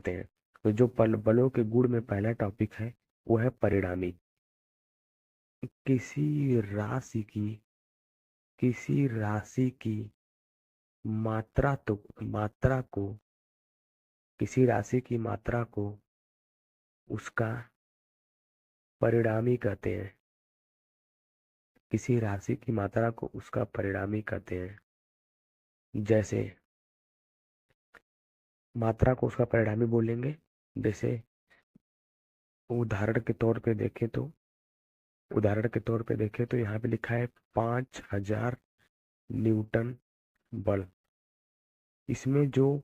करते हैं। तो जो बलों के गुण में पहला टॉपिक है वो है परिणामी। किसी राशि की किसी राशि की मात्रा को किसी राशि की मात्रा को उसका परिणामी कहते हैं। किसी राशि की मात्रा को उसका परिणामी कहते हैं। जैसे मात्रा को उसका परिणामी बोलेंगे। जैसे उदाहरण के तौर पे देखें तो यहाँ पे लिखा है 5000 न्यूटन बल। इसमें जो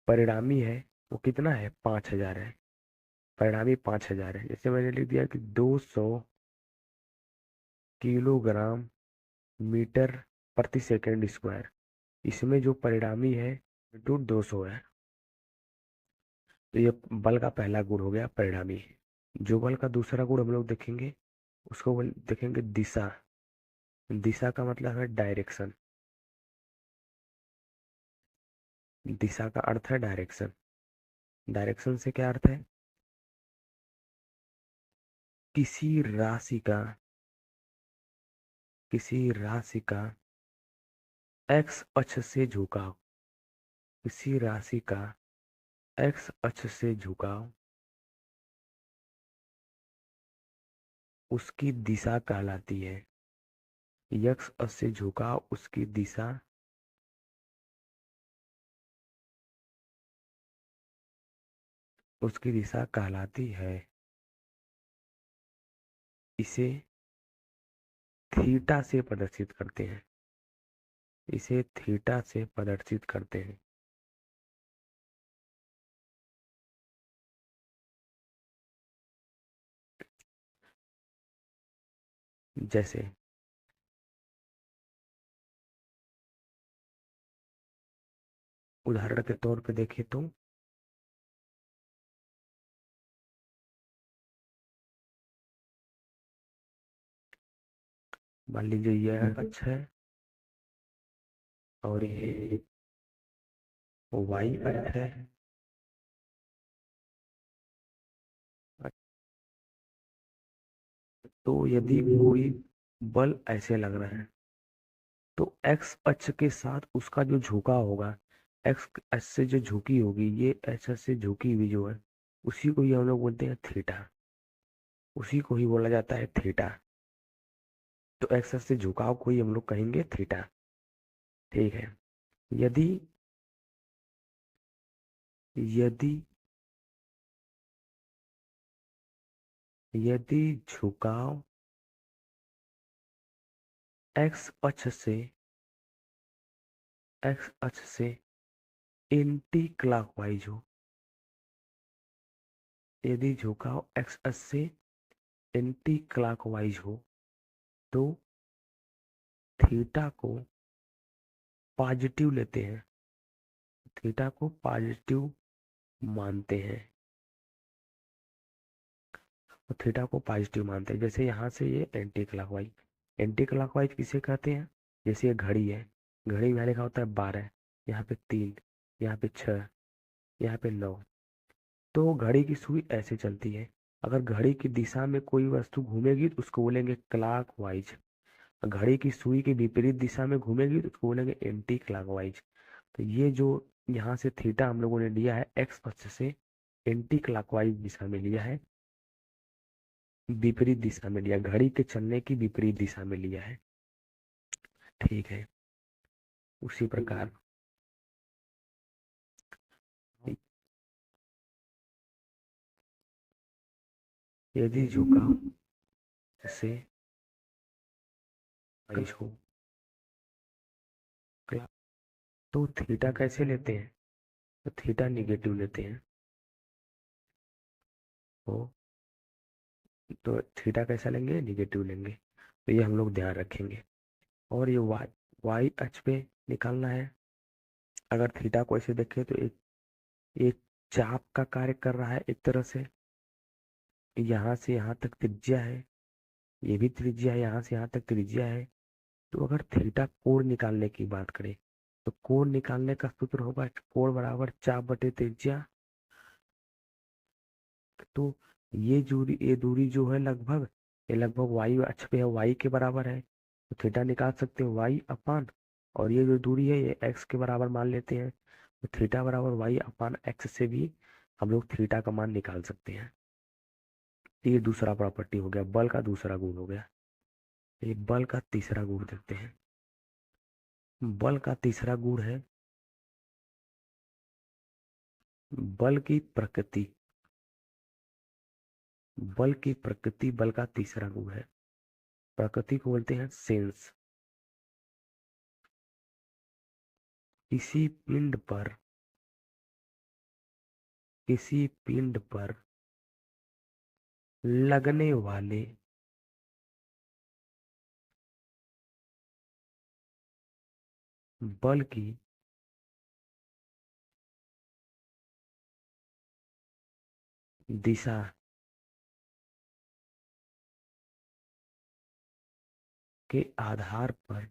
परिणामी है वो कितना है, 5000 है। परिणामी 5000 है। जैसे मैंने लिख दिया कि 200 किलोग्राम मीटर प्रति सेकंड स्क्वायर। इसमें जो परिणामी है 200 है। तो ये बल का पहला गुण हो गया, परिणामी। जो बल का दूसरा गुण हम लोग देखेंगे उसको देखेंगे दिशा। दिशा का मतलब है डायरेक्शन। दिशा का अर्थ है डायरेक्शन। डायरेक्शन से क्या अर्थ है, किसी राशि का किसी राशि का एक्स अक्ष से झुकाव। किसी राशि का एक्स अक्ष से झुकाव उसकी दिशा कहलाती है। एक्स अक्ष से झुकाव उसकी दिशा कहलाती है। इसे थीटा से प्रदर्शित करते हैं। इसे थीटा से प्रदर्शित करते हैं। जैसे उदाहरण के तौर पे देखें तो मान लीजिए यह अक्ष है और ये वाई अक्ष है। तो यदि कोई बल ऐसे लग रहा है तो एक्स अक्ष के साथ उसका जो झुकाव होगा, एक्स अक्ष से जो झुकी होगी, ये एक्स अक्ष से झुकी हुई जो है उसी को ही हम लोग बोलते हैं थीटा। उसी को ही बोला जाता है थीटा। तो एक्स अक्ष से झुकाव को ही हम लोग कहेंगे थीटा। ठीक है। यदि यदि यदि झुकाव एक्स अक्ष से एंटी क्लॉकवाइज हो। यदि झुकाव एक्स अक्ष से एंटी क्लॉकवाइज हो तो थीटा को पॉजिटिव लेते हैं। थीटा को पॉजिटिव मानते हैं। तो थीटा को पॉजिटिव मानते हैं। जैसे यहाँ से ये एंटी क्लॉकवाइज। एंटी क्लॉकवाइज किसे कहते हैं, जैसे ये घड़ी है। घड़ी में यहाँ लिखा होता है 12, यहाँ पे 3, यहाँ पे 6, यहाँ पे 9। तो घड़ी की सुई ऐसे चलती है। अगर घड़ी की दिशा में कोई वस्तु घूमेगी तो उसको बोलेंगे क्लॉकवाइज। घड़ी की सुई के विपरीत दिशा में घूमेगी तो उसको बोलेंगे एंटी क्लॉकवाइज। तो ये जो यहाँ से थीटा हम लोगों ने लिया है एक्स अक्ष से एंटी क्लॉकवाइज दिशा में लिया है, विपरीत दिशा में लिया, घड़ी के चलने की विपरीत दिशा में लिया है। ठीक है। उसी प्रकार यदि झुकाव से हो तो थीटा कैसे लेते हैं, तो थीटा निगेटिव लेते हैं। तो थीटा कैसा लेंगे, निगेटिव लेंगे। तो ये हम लोग ध्यान रखेंगे। और ये वाई वाई अक्ष पे निकालना है। अगर थीटा को ऐसे देखें तो एक चाप का कार्य कर रहा है एक तरह से। यहाँ से यहाँ तक त्रिज्या है, ये भी त्रिज्या है, यहाँ से यहाँ तक त्रिज्या है। तो अगर थीटा कोण निकालने की बात करें तो कोण निकालने का सूत्र होगा कोण बराबर चाप बटे त्रिज्या। तो ये दूरी जो है लगभग, ये लगभग वाई अक्ष पे है, वाई के बराबर है, तो थीटा निकाल सकते हैं वाई अपान, और ये जो दूरी है ये एक्स के बराबर मान लेते हैं, तो थीटा बराबर वाई अपान एक्स से भी हम लोग थीटा का मान निकाल सकते हैं। तो ये दूसरा प्रॉपर्टी हो गया, बल का दूसरा गुण हो गया। ये बल का तीसरा गुण देखते हैं। बल का तीसरा गुण है बल की प्रकृति। बल की प्रकृति बल का तीसरा गुण है। प्रकृति को बोलते हैं सेंस। किसी पिंड पर किसी पिंड पर लगने वाले बल की दिशा के आधार पर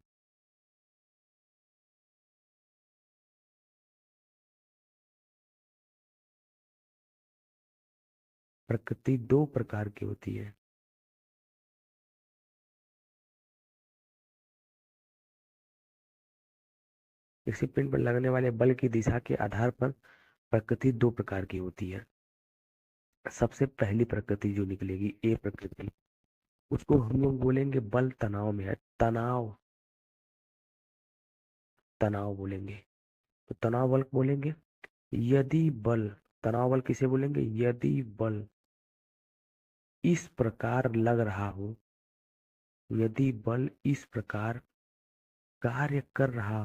प्रकृति दो प्रकार की होती है। किसी पिंड पर लगने वाले बल की दिशा के आधार पर प्रकृति दो प्रकार की होती है। सबसे पहली प्रकृति जो निकलेगी ए प्रकृति, उसको हम लोग बोलेंगे बल तनाव में है। तनाव तनाव बोलेंगे। तो तनाव बल बोलेंगे यदि बल, तनाव बल किसे बोलेंगे, यदि बल इस प्रकार लग रहा हो, यदि बल इस प्रकार कार्य कर रहा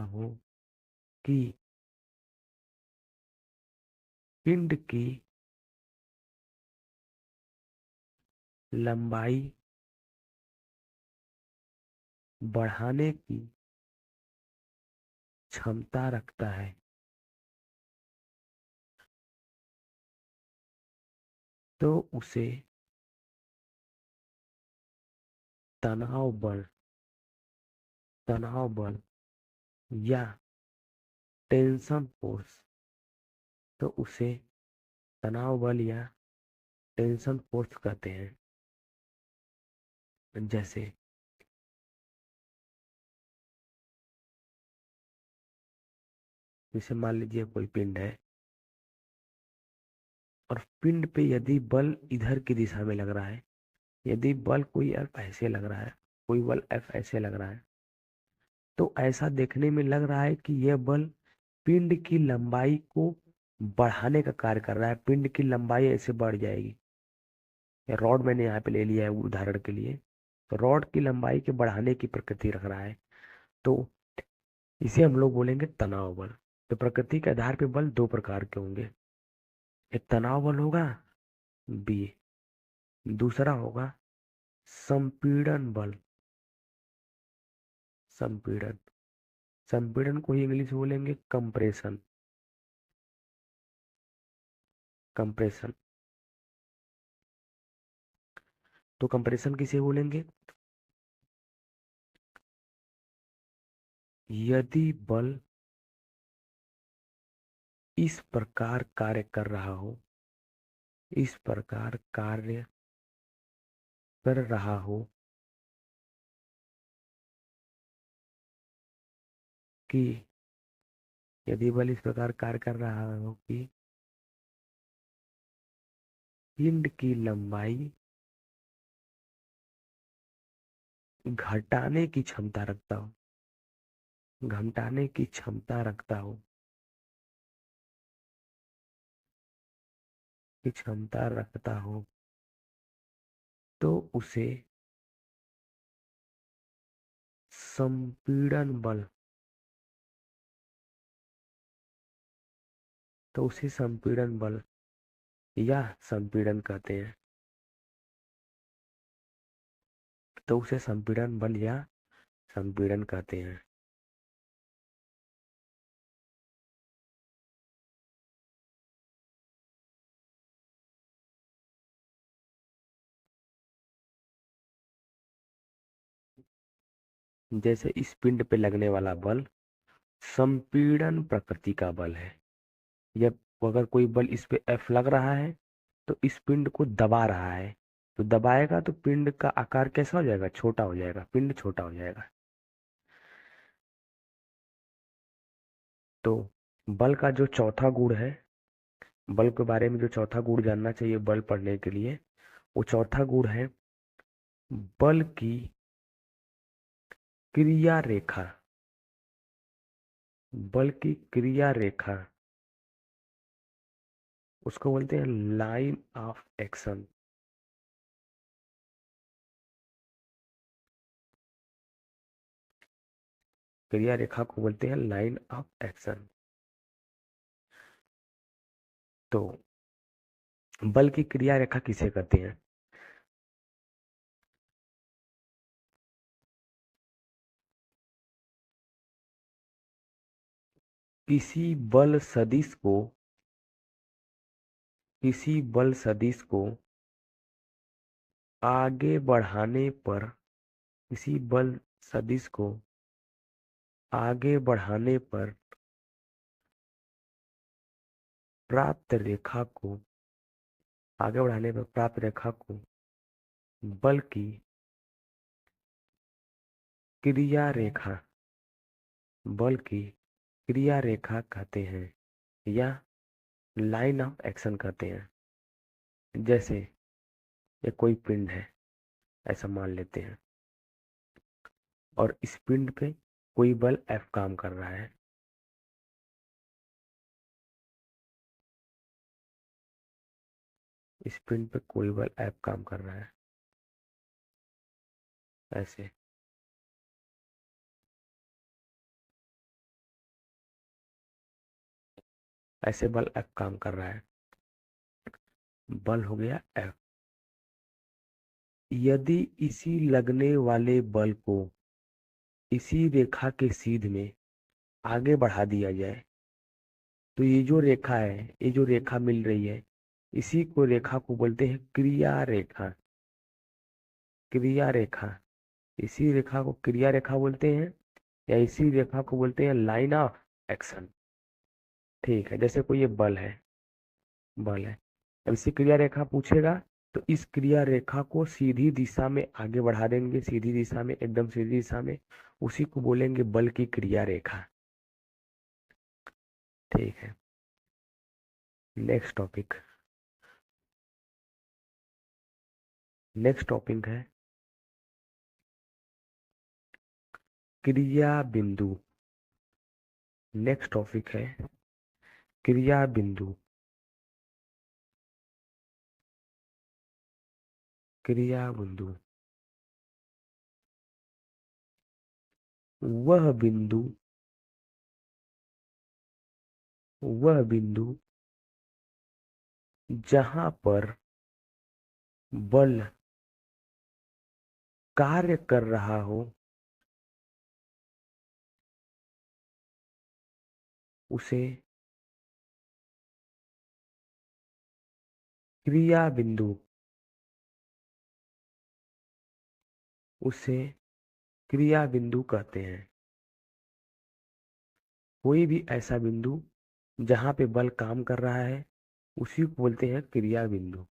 हो कि पिंड की लंबाई बढ़ाने की क्षमता रखता है, तो उसे तनाव बल तनाव बल या टेंशन फोर्स तो उसे तनाव बल या टेंशन फोर्स कहते हैं। जैसे जैसे मान लीजिए कोई पिंड है, और पिंड पे यदि बल इधर की दिशा में लग रहा है, यदि बल कोई एफ ऐसे लग रहा है, कोई बल एफ ऐसे लग रहा है, तो ऐसा देखने में लग रहा है कि यह बल पिंड की लंबाई को बढ़ाने का कार्य कर रहा है, पिंड की लंबाई ऐसे बढ़ जाएगी। रॉड मैंने यहाँ पे ले लिया है उदाहरण के लिए, तो रॉड की लंबाई के बढ़ाने की प्रकृति रख रहा है, तो इसे हम लोग बोलेंगे तनाव बल। तो प्रकृति के आधार पे बल दो प्रकार के होंगे, एक तनाव बल होगा, बी दूसरा होगा संपीड़न बल। संपीड़न संपीड़न को ही इंग्लिश में बोलेंगे कंप्रेशन। कंप्रेशन तो कंप्रेशन किसे बोलेंगे, यदि बल इस प्रकार कार्य कर रहा हो, इस प्रकार कार्य कर रहा हो कि यदि बल इस प्रकार कार्य कर रहा हो कि पिंड की लंबाई घटाने की क्षमता रखता हो, घटाने की क्षमता रखता हो, की क्षमता रखता हो, तो उसे संपीड़न बल तो उसे संपीड़न बल या संपीड़न कहते हैं। तो उसे संपीड़न बल या संपीड़न कहते हैं। जैसे इस पिंड पे लगने वाला बल संपीड़न प्रकृति का बल है। यह वो अगर कोई बल इस पे F लग रहा है तो इस पिंड को दबा रहा है, तो दबाएगा तो पिंड का आकार कैसा हो जाएगा, छोटा हो जाएगा, पिंड छोटा हो जाएगा। तो बल का जो चौथा गुण है, बल के बारे में जो चौथा गुण जानना चाहिए बल पढ़ने के लिए, वो चौथा गुण है बल की क्रिया रेखा। बल की क्रिया रेखा, उसको बोलते हैं लाइन ऑफ एक्शन। क्रिया रेखा को बोलते हैं लाइन ऑफ एक्शन। तो बल की क्रिया रेखा किसे कहते हैं? किसी बल सदिश को, किसी बल सदिश को आगे बढ़ाने पर, किसी बल सदिश को आगे बढ़ाने पर प्राप्त रेखा को, आगे बढ़ाने पर प्राप्त रेखा को बल की क्रिया रेखा, बल की क्रिया रेखा कहते हैं या लाइन ऑफ एक्शन कहते हैं। जैसे ये कोई पिंड है ऐसा मान लेते हैं, और इस पिंड पे कोई बल F काम कर रहा है। इस पिंड पे कोई बल F काम कर रहा है, ऐसे। ऐसे बल F काम कर रहा है, बल हो गया F। यदि इसी लगने वाले बल को इसी रेखा के सीध में आगे बढ़ा दिया जाए, तो ये जो रेखा है, ये जो रेखा मिल रही है, इसी को रेखा को बोलते हैं क्रिया रेखा। क्रिया रेखा, इसी रेखा को क्रिया रेखा बोलते हैं या इसी रेखा को बोलते हैं लाइन ऑफ एक्शन। ठीक है, जैसे कोई ये बल है, बल है, अब इससे क्रिया रेखा पूछेगा तो इस क्रिया रेखा को सीधी दिशा में आगे बढ़ा देंगे, सीधी दिशा में, एकदम सीधी दिशा में, उसी को बोलेंगे बल की क्रिया रेखा। ठीक है, नेक्स्ट टॉपिक, नेक्स्ट टॉपिक है क्रिया बिंदु। नेक्स्ट टॉपिक है क्रिया बिंदु। क्रिया बिंदु, वह बिंदु, वह बिंदु जहां पर बल कार्य कर रहा हो, उसे क्रिया बिंदु, उसे क्रिया बिंदु कहते हैं। कोई भी ऐसा बिंदु जहां पे बल काम कर रहा है उसी को बोलते हैं क्रिया बिंदु।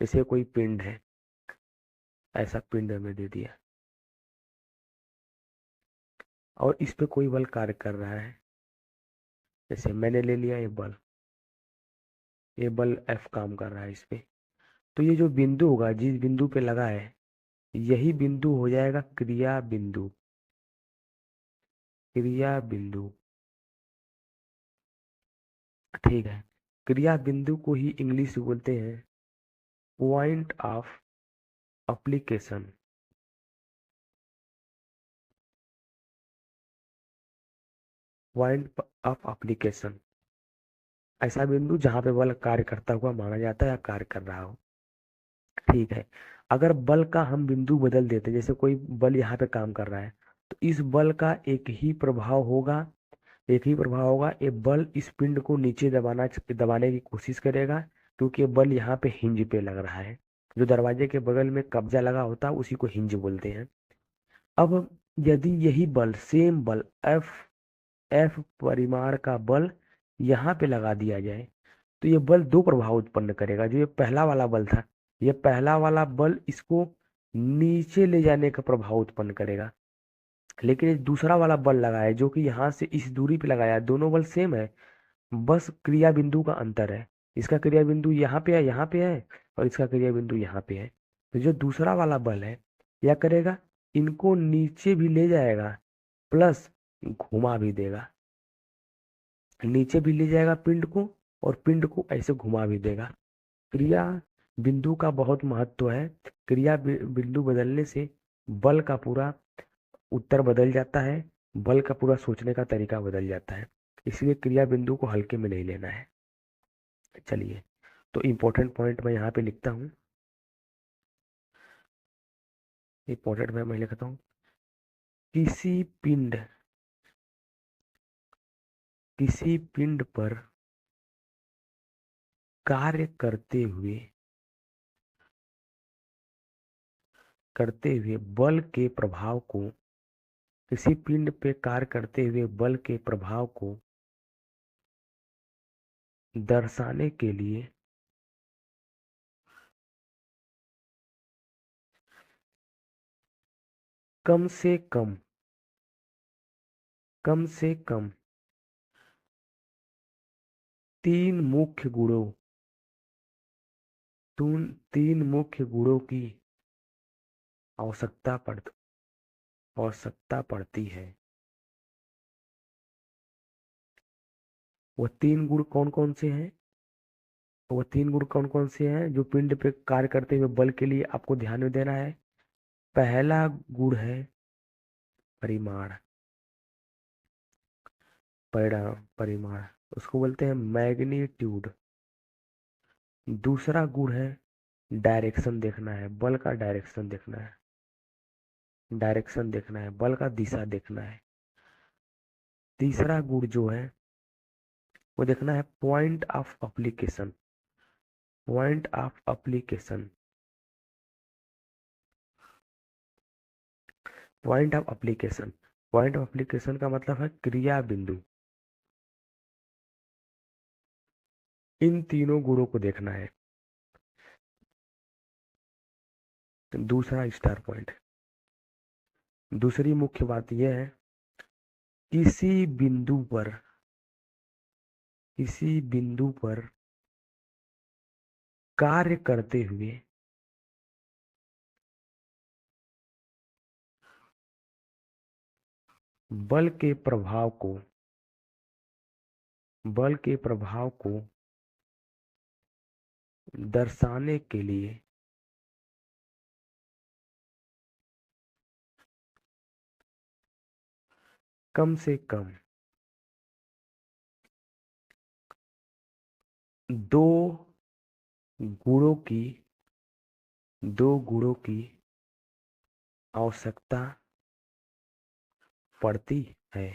जैसे कोई पिंड है, ऐसा पिंड हमें दे दिया और इस पे कोई बल कार्य कर रहा है, जैसे मैंने ले लिया ये बल, ये बल F काम कर रहा है इस पे, तो ये जो बिंदु होगा, जिस बिंदु पे लगा है, यही बिंदु हो जाएगा क्रिया बिंदु। क्रिया बिंदु, ठीक है। क्रिया बिंदु को ही इंग्लिश में बोलते हैं point of application. Point of application, ऐसा बिंदु जहां पे बल कार्य करता हुआ माना जाता है या कार्य कर रहा हो। ठीक है, अगर बल का हम बिंदु बदल देते, जैसे कोई बल यहाँ पे काम कर रहा है, तो इस बल का एक ही प्रभाव होगा, एक ही प्रभाव होगा, ये बल इस पिंड को नीचे दबाने की कोशिश करेगा, क्योंकि ये बल यहाँ पे हिंज पे लग रहा है। जो दरवाजे के बगल में कब्जा लगा होता है उसी को हिंज बोलते हैं। अब यदि यही बल, सेम बल, एफ एफ परिमाण का बल यहाँ पे लगा दिया जाए, तो ये बल दो प्रभाव उत्पन्न करेगा। जो ये पहला वाला बल था, ये पहला वाला बल इसको नीचे ले जाने का प्रभाव उत्पन्न करेगा। लेकिन ये दूसरा वाला बल लगा है जो कि यहाँ से इस दूरी पे लगाया है, दोनों बल सेम है, बस क्रिया बिंदु का अंतर है। इसका क्रिया बिंदु यहाँ पे है, यहाँ पे है, और इसका क्रिया बिंदु यहाँ पे है। तो जो दूसरा वाला बल है क्या करेगा, इनको नीचे भी ले जाएगा प्लस घुमा भी देगा। नीचे भी ले जाएगा पिंड को और पिंड को ऐसे घुमा भी देगा। क्रिया बिंदु का बहुत महत्व है। क्रिया बिंदु बदलने से बल का पूरा उत्तर बदल जाता है, बल का पूरा सोचने का तरीका बदल जाता है। इसलिए क्रिया बिंदु को हल्के में नहीं लेना है। चलिए, तो इम्पोर्टेंट पॉइंट मैं यहाँ पे लिखता हूँ। इम्पोर्टेंट मैं लिखता हूँ, किसी पिंड पर कार्य करते हुए बल के प्रभाव को, किसी पिंड पे कार्य करते हुए बल के प्रभाव को दर्शाने के लिए कम से कम तीन मुख्य गुणों तीन मुख्य गुणों की आवश्यकता पड़ती है। वह तीन गुण कौन कौन से हैं? वह तीन गुण कौन कौन से हैं जो पिंड पे कार्य करते हुए बल के लिए आपको ध्यान में देना है? पहला गुण है परिमाण। परिमाण उसको बोलते हैं मैग्नीट्यूड। दूसरा गुण है डायरेक्शन देखना है, बल का डायरेक्शन देखना है, बल का दिशा देखना है। तीसरा गुण जो है वो देखना है point of application. Point of application point of application point of application का मतलब है क्रिया बिंदु। इन तीनों गुणों को देखना है। दूसरा स्टार पॉइंट, दूसरी मुख्य बात यह है, किसी बिंदु पर कार्य करते हुए बल के प्रभाव को दर्शाने के लिए कम से कम दो गुणों की आवश्यकता पड़ती है।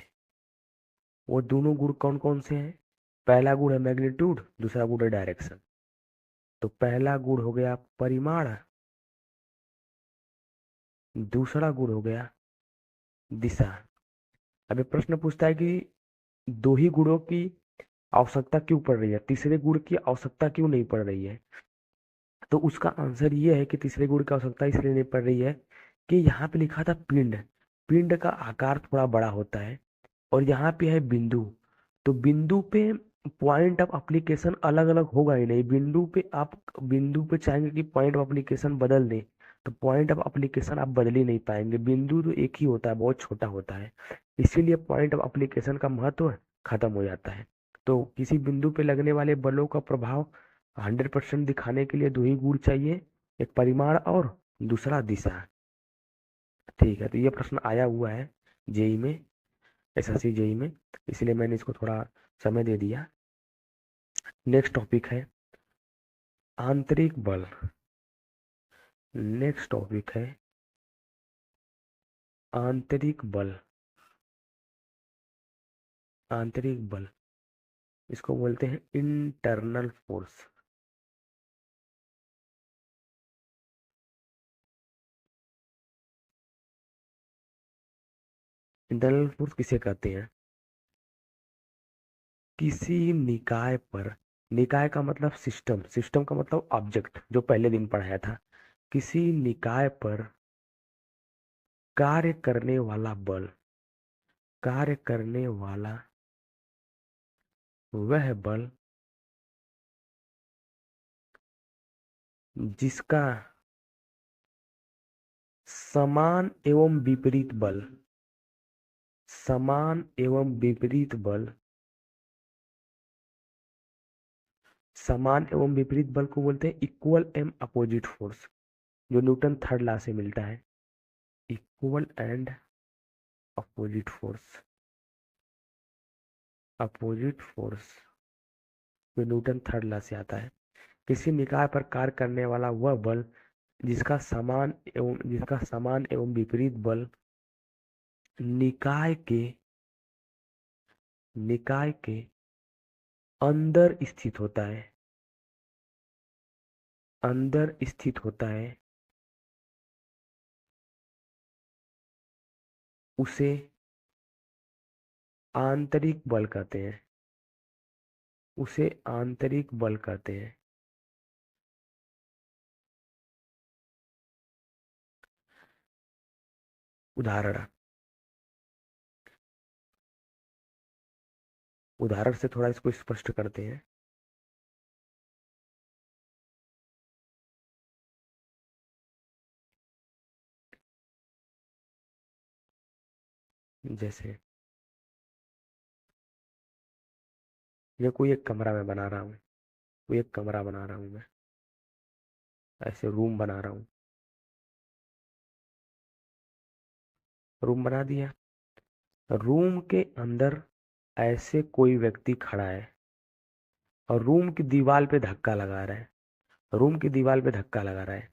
वो दोनों गुण कौन कौन से हैं? पहला गुण है मैग्नीट्यूड, दूसरा गुण है डायरेक्शन। तो पहला गुण हो गया परिमाण, दूसरा गुण हो गया दिशा। अभी प्रश्न पूछता है कि दो ही गुणों की आवश्यकता क्यों पड़ रही है, तीसरे गुण की आवश्यकता क्यों नहीं पड़ रही है? तो उसका आंसर ये है कि तीसरे गुण की आवश्यकता इसलिए नहीं पड़ रही है कि यहाँ पे लिखा था पिंड। पिंड का आकार थोड़ा बड़ा होता है और यहाँ पे है बिंदु। तो बिंदु पे पॉइंट ऑफ एप्लीकेशन अलग अलग होगा ही नहीं। बिंदु पे चाहेंगे कि पॉइंट ऑफ एप्लीकेशन बदल दें, तो पॉइंट ऑफ एप्लीकेशन आप बदल ही नहीं पाएंगे। बिंदु तो एक ही होता है, बहुत छोटा होता है, इसीलिए पॉइंट ऑफ एप्लीकेशन का महत्व खत्म हो जाता है। तो किसी बिंदु पे लगने वाले बलों का प्रभाव 100% दिखाने के लिए दो ही गुण चाहिए, एक परिमाण और दूसरा दिशा। ठीक है, तो ये प्रश्न आया हुआ है जेई में, एसएससी जेई में, इसलिए मैंने इसको थोड़ा समय दे दिया। नेक्स्ट टॉपिक है आंतरिक बल। नेक्स्ट टॉपिक है आंतरिक बल। आंतरिक बल इसको बोलते हैं इंटरनल फोर्स। इंटरनल फोर्स किसे कहते हैं? किसी निकाय पर निकाय का मतलब सिस्टम, सिस्टम का मतलब ऑब्जेक्ट, जो पहले दिन पढ़ाया था। किसी निकाय पर कार्य करने वाला बल, कार्य करने वाला वह बल जिसका समान एवं विपरीत बल, समान एवं विपरीत बल, समान एवं विपरीत बल को बोलते हैं इक्वल एंड अपोजिट फोर्स, जो न्यूटन थर्ड लॉ से मिलता है। Equal and opposite force, opposite force जो न्यूटन थर्ड लॉ से आता है। किसी निकाय पर कार्य करने वाला वह बल जिसका समान एवं विपरीत बल निकाय के निकाय के अंदर स्थित होता है, अंदर स्थित होता है, उसे आंतरिक बल कहते हैं, उसे आंतरिक बल कहते हैं। उदाहरण, उदाहरण से थोड़ा इसको स्पष्ट करते हैं। जैसे ये कोई एक कमरा मैं बना रहा हूँ, कोई एक कमरा बना रहा हूँ मैं, ऐसे रूम बना रहा हूँ, रूम बना दिया। रूम के अंदर ऐसे कोई व्यक्ति खड़ा है और रूम की दीवार पे धक्का लगा रहा है, रूम की दीवार पे धक्का लगा रहा है।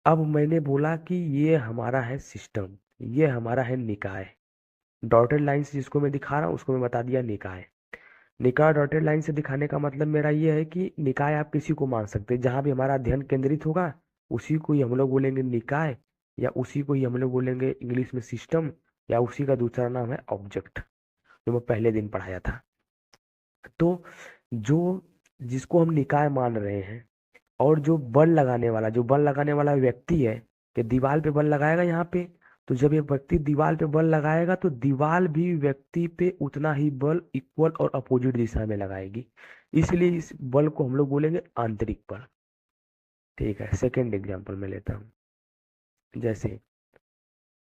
अब मैंने बोला कि ये हमारा है सिस्टम, ये हमारा है निकाय। डॉटेड लाइन से जिसको मैं दिखा रहा हूँ उसको मैं बता दिया निकाय। निकाय डॉटेड लाइन से दिखाने का मतलब मेरा ये है कि निकाय आप किसी को मान सकते हैं, जहां भी हमारा अध्ययन केंद्रित होगा उसी को ही हम लोग बोलेंगे निकाय, या उसी को ही हम लोग बोलेंगे इंग्लिश में सिस्टम, या उसी का दूसरा नाम है ऑब्जेक्ट, जो मैं पहले दिन पढ़ाया था। तो जो जिसको हम निकाय मान रहे हैं, और जो बल लगाने वाला व्यक्ति है, कि दीवार पे बल लगाएगा यहाँ पे, तो जब ये व्यक्ति दीवार पे बल लगाएगा तो दीवार भी व्यक्ति पे उतना ही बल इक्वल और अपोजिट दिशा में लगाएगी, इसलिए इस बल को हम लोग बोलेंगे आंतरिक बल। ठीक है, सेकेंड एग्जांपल में लेता हूँ। जैसे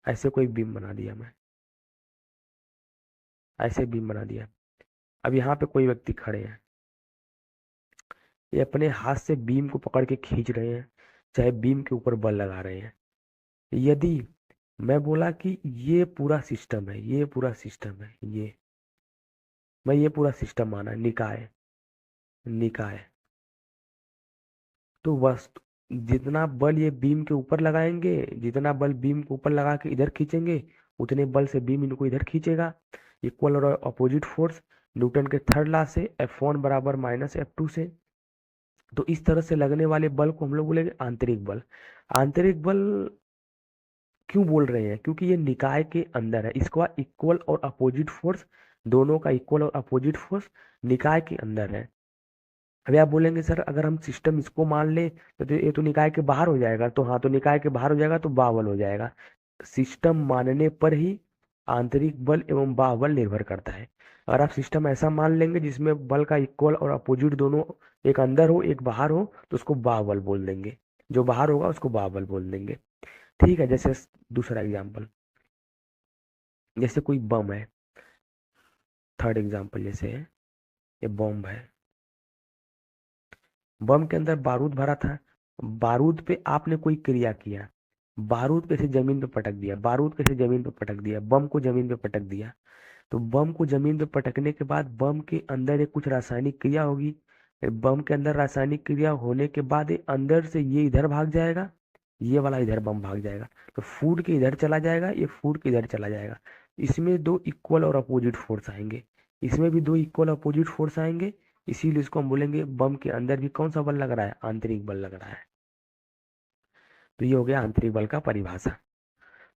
ऐसे कोई बीम बना दिया मैं, ऐसे बीम बना दिया। अब यहाँ पे कोई व्यक्ति खड़े हैं, ये अपने हाथ से बीम को पकड़ के खींच रहे हैं, चाहे बीम के ऊपर बल लगा रहे हैं। यदि मैं बोला कि ये पूरा सिस्टम है, ये पूरा सिस्टम है, ये पूरा सिस्टम माना निकाय, निकाय, तो वस्तु जितना बल ये बीम के ऊपर लगाएंगे, जितना बल बीम के ऊपर लगा के इधर खींचेंगे, उतने बल से बीम इनको इधर खींचेगा। इक्वल और अपोजिट फोर्स न्यूटन के थर्ड लॉ से F1 बराबर -F2 से। तो इस तरह से लगने वाले बल को हम लोग बोलेंगे आंतरिक बल। आंतरिक बल क्यों बोल रहे हैं, क्योंकि ये निकाय के अंदर है, इसका इक्वल और अपोजिट फोर्स, दोनों का इक्वल और अपोजिट फोर्स निकाय के अंदर है। अभी आप बोलेंगे सर अगर हम सिस्टम इसको मान ले तो ये तो निकाय के बाहर हो जाएगा, तो हाँ, तो निकाय के बाहर हो जाएगा तो बाहुबल हो जाएगा। सिस्टम मानने पर ही आंतरिक बल एवं बाहुबल निर्भर करता है। अगर आप सिस्टम ऐसा मान लेंगे जिसमें बल का इक्वल और अपोजिट दोनों, एक अंदर हो एक बाहर हो, तो उसको बाहुबल बोल देंगे, जो बाहर होगा उसको बाहुबल बोल देंगे। ठीक है, जैसे दूसरा एग्जाम्पल, जैसे कोई बम है, थर्ड एग्जाम्पल जैसे है, ये बम है, बम के अंदर बारूद भरा था, बारूद पे आपने कोई क्रिया किया, बारूद कैसे जमीन पे पटक दिया, बारूद कैसे जमीन पे पटक दिया, बम को जमीन पे पटक दिया। तो बम को जमीन पे पटकने के बाद बम के अंदर एक कुछ रासायनिक क्रिया होगी, बम के अंदर रासायनिक क्रिया होने के बाद ये अंदर से ये इधर भाग जाएगा, ये वाला इधर बम भाग जाएगा, तो फूड के इधर चला जाएगा, ये फूड के इधर चला जाएगा। इसमें दो इक्वल और अपोजिट फोर्स आएंगे, इसमें भी दो इक्वल अपोजिट फोर्स आएंगे, इसीलिए इसको हम बोलेंगे बम के अंदर भी कौन सा बल लग रहा है, आंतरिक बल लग रहा है। तो ये हो गया आंतरिक बल का परिभाषा।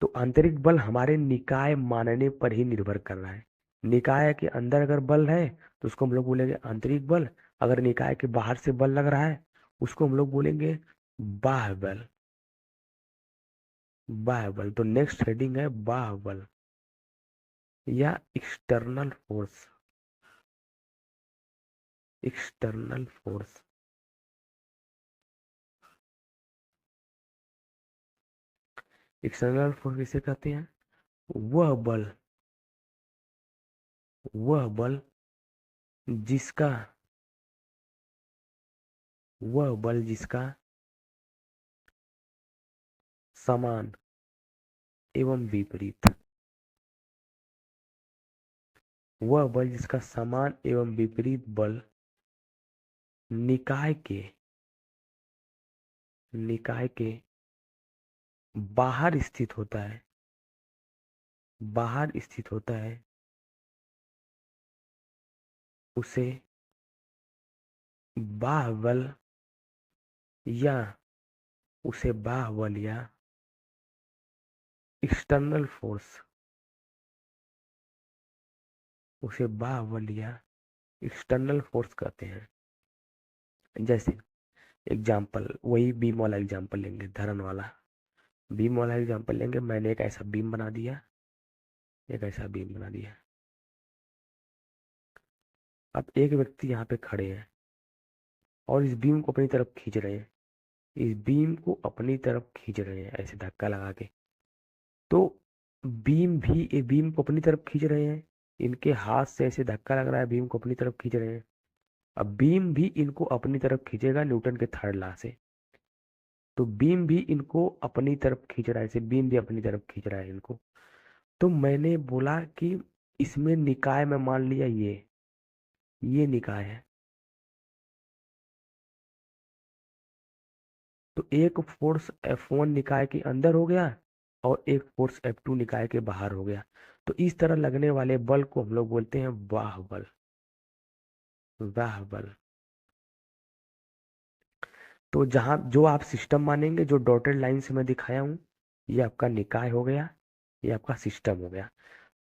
तो आंतरिक बल हमारे निकाय मानने पर ही निर्भर कर रहा है। निकाय के अंदर अगर बल है तो उसको हम लोग बोलेंगे आंतरिक बल, अगर निकाय के बाहर से बल लग रहा है उसको हम लोग बोलेंगे बाह्य बल। बाह्य बल, तो नेक्स्ट हेडिंग है बाह्य बल या external force. External force, external force किसे कहते हैं? वह बल, वह बल जिसका, वह बल जिसका समान एवं विपरीत, वह बल जिसका समान एवं विपरीत बल निकाय के, निकाय के बाहर स्थित होता है, बाहर स्थित होता है, उसे बाह्य बल या उसे बाह्य बल या एक्सटर्नल फोर्स, उसे बाह्य बल या एक्सटर्नल फोर्स कहते हैं। जैसे एग्जाम्पल, वही बीम वाला एग्जाम्पल लेंगे, धरन वाला बीम वाला एग्जाम्पल लेंगे। मैंने एक ऐसा बीम बना दिया, एक ऐसा बीम बना दिया। अब एक व्यक्ति यहाँ पे खड़े हैं और इस बीम को अपनी तरफ खींच रहे हैं, इस बीम को अपनी तरफ खींच रहे हैं ऐसे धक्का लगा के। तो बीम भी, ये बीम को अपनी तरफ खींच रहे हैं, इनके हाथ से ऐसे धक्का लग रहा है, बीम को अपनी तरफ खींच रहे हैं। अब बीम भी इनको अपनी तरफ खींचेगा न्यूटन के थर्ड लॉ से, तो बीम भी इनको अपनी तरफ खींच रहा है, ऐसे बीम भी अपनी तरफ खींच रहा है इनको। तो मैंने बोला कि इसमें निकाय में मान लिया ये निकाय है, तो एक फोर्स F1 निकाय के अंदर हो गया और एक फोर्स F2 निकाय के बाहर हो गया। तो इस तरह लगने वाले बल को हम लोग बोलते हैं बाह्य बल, बाह्य बल। तो जहां जो आप सिस्टम मानेंगे, जो डॉटेड लाइन से मैं दिखाया हूं, ये आपका निकाय हो गया, ये आपका सिस्टम हो गया।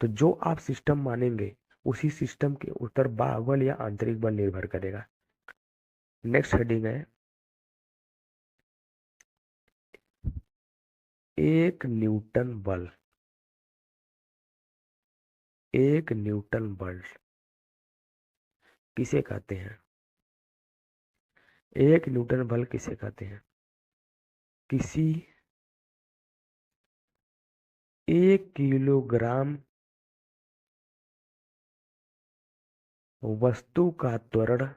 तो जो आप सिस्टम मानेंगे उसी सिस्टम के ऊपर बाह्य बल या आंतरिक बल निर्भर करेगा। नेक्स्ट हेडिंग है एक न्यूटन बल। एक न्यूटन बल किसे कहते हैं? एक न्यूटन बल किसे कहते हैं? किसी 1 किलोग्राम वस्तु का त्वरण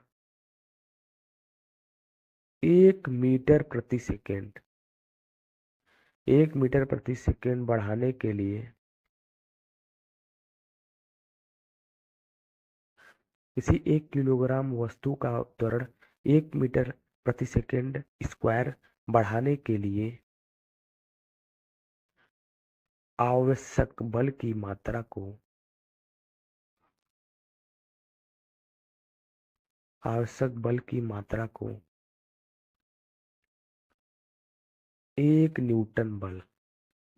1 मीटर प्रति सेकेंड, 1 मीटर प्रति सेकेंड बढ़ाने के लिए किसी 1 किलोग्राम वस्तु का त्वरण 1 मीटर प्रति सेकेंड स्क्वायर बढ़ाने के लिए आवश्यक बल की मात्रा को, आवश्यक बल की मात्रा को 1 न्यूटन बल,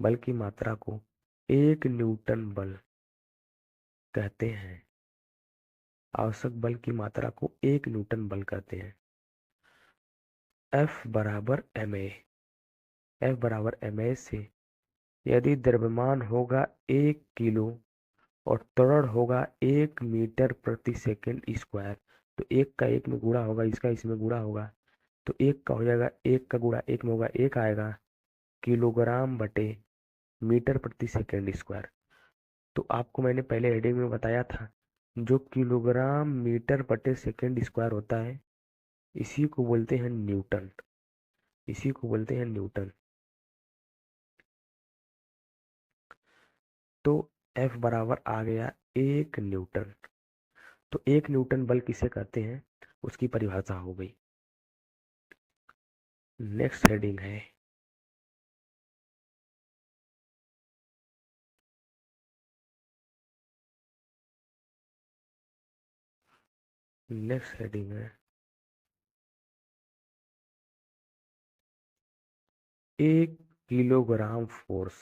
बल की मात्रा को 1 न्यूटन बल कहते हैं। आवश्यक बल की मात्रा को 1 न्यूटन बल कहते हैं। F बराबर ma, F बराबर ma से यदि द्रव्यमान होगा 1 किलो और त्वरण होगा 1 मीटर प्रति सेकेंड स्क्वायर, तो एक का एक में गुणा होगा, इसका इसमें गुणा होगा, तो एक का हो जाएगा, एक का गुणा एक में होगा, एक आएगा किलोग्राम बटे मीटर प्रति सेकेंड स्क्वायर। तो आपको मैंने पहले हेडिंग में बताया था, जो किलोग्राम मीटर बटे सेकेंड स्क्वायर होता है इसी को बोलते हैं न्यूटन, इसी को बोलते हैं न्यूटन। तो F बराबर आ गया 1 न्यूटन। तो 1 न्यूटन बल किसे कहते हैं उसकी परिभाषा हो गई। नेक्स्ट हेडिंग है नेक्स्ट हेडिंग है 1 किलोग्राम फोर्स,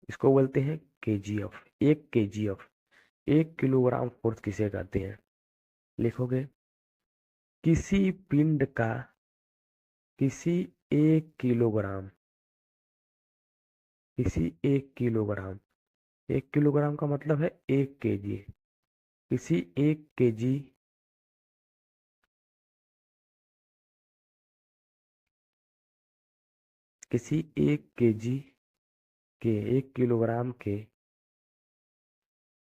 इसको बोलते हैं kgf, 1 kgf। 1 किलोग्राम फोर्स किसे कहते हैं? लिखोगे किसी पिंड का, किसी 1 किलोग्राम, किसी 1 किलोग्राम, 1 किलोग्राम का मतलब है 1 केजी। किसी 1 केजी, किसी 1 केजी के 1 किलोग्राम के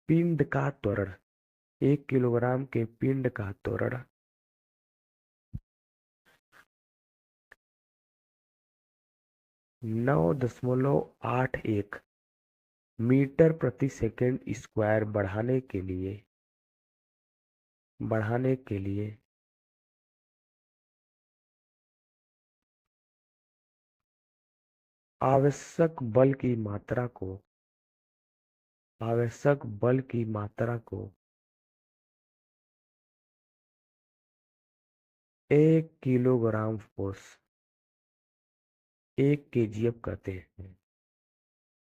पिंड का त्वरण, 1 किलोग्राम के पिंड का त्वरण 9.81 मीटर प्रति सेकंड स्क्वायर बढ़ाने के लिए आवश्यक बल की मात्रा को, आवश्यक बल की मात्रा को 1 किलोग्राम फोर्स, 1 केजीएफ कहते हैं,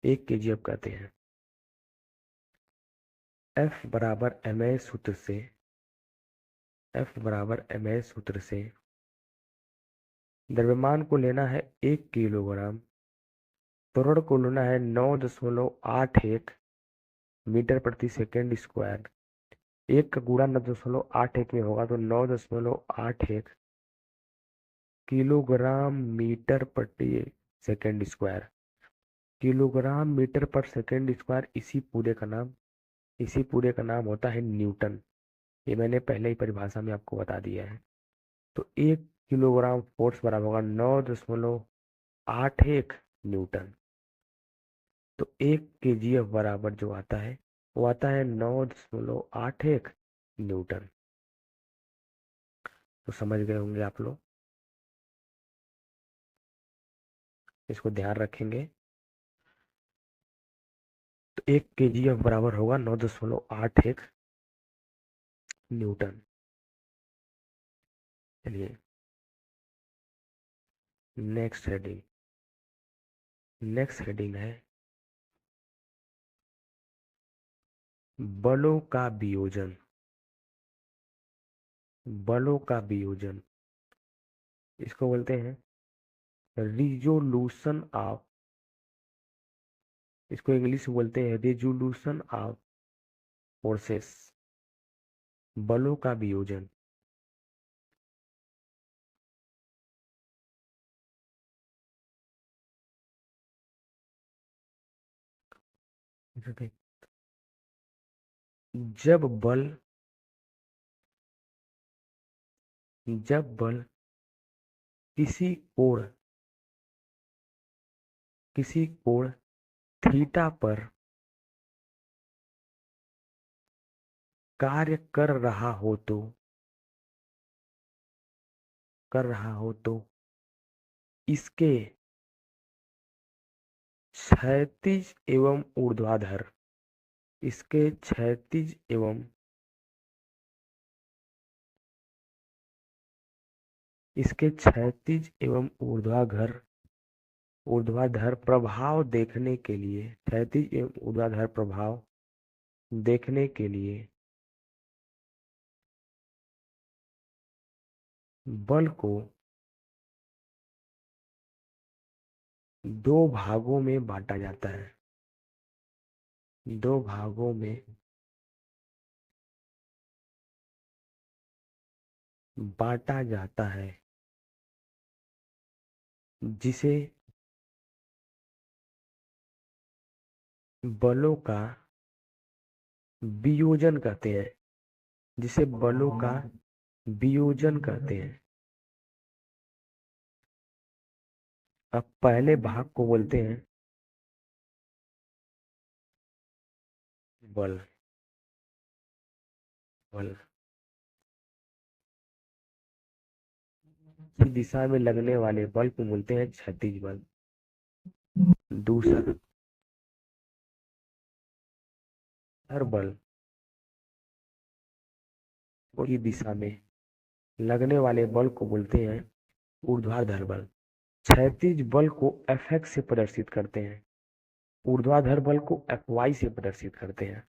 1 केजीएफ कहते हैं। F बराबर एम ए सूत्र से, F बराबर एम ए सूत्र से द्रव्यमान को लेना है 1 किलोग्राम, त्वरण को लेना है 9.81 मीटर प्रति सेकंड स्क्वायर। 1 का गुणा 9.81 में होगा तो 9.81 किलोग्राम मीटर प्रति सेकंड स्क्वायर। किलोग्राम मीटर पर सेकंड स्क्वायर, इसी पूरे का नाम होता है न्यूटन। ये मैंने पहले ही परिभाषा में आपको बता दिया है। तो 1 किलोग्राम फोर्स बराबर होगा 9.81 न्यूटन। तो 1 केजीएफ बराबर जो आता है वो आता है 9.81 न्यूटन। तो समझ गए होंगे आप लोग, इसको ध्यान रखेंगे। तो 1 केजीएफ बराबर होगा 9.81 न्यूटन। चलिए नेक्स्ट हेडिंग, नेक्स्ट हेडिंग है बलों का वियोजन। बलों का वियोजन, इसको बोलते हैं रिजोल्यूशन ऑफ, इसको इंग्लिश में बोलते हैं रिजोल्यूशन ऑफ फोर्सेस। बलों का वियोजन। जब बल, जब बल किसी कोण, किसी कोण थीटा पर कार्य कर रहा हो तो, कर रहा हो तो इसके क्षैतिज एवं ऊर्ध्वाधर, इसके क्षैतिज एवं, इसके क्षैतिज एवं ऊर्ध्वाधर, ऊर्ध्वाधर प्रभाव देखने के लिए, क्षैतिज एवं ऊर्ध्वाधर प्रभाव देखने के लिए बल को 2 भागों में बांटा जाता है, 2 भागों में बांटा जाता है, जिसे बलों का वियोजन कहते हैं, जिसे बलों का वियोजन कहते हैं। अब पहले भाग को बोलते हैं बल, बल की दिशा में लगने वाले बल को बोलते हैं क्षैतिज बल। दूसरा हर बल की दिशा में लगने वाले बल को बोलते हैं ऊर्ध्वाधर बल। क्षैतिज बल को Fx से प्रदर्शित करते हैं, ऊर्ध्वाधर बल को Fy से प्रदर्शित करते हैं।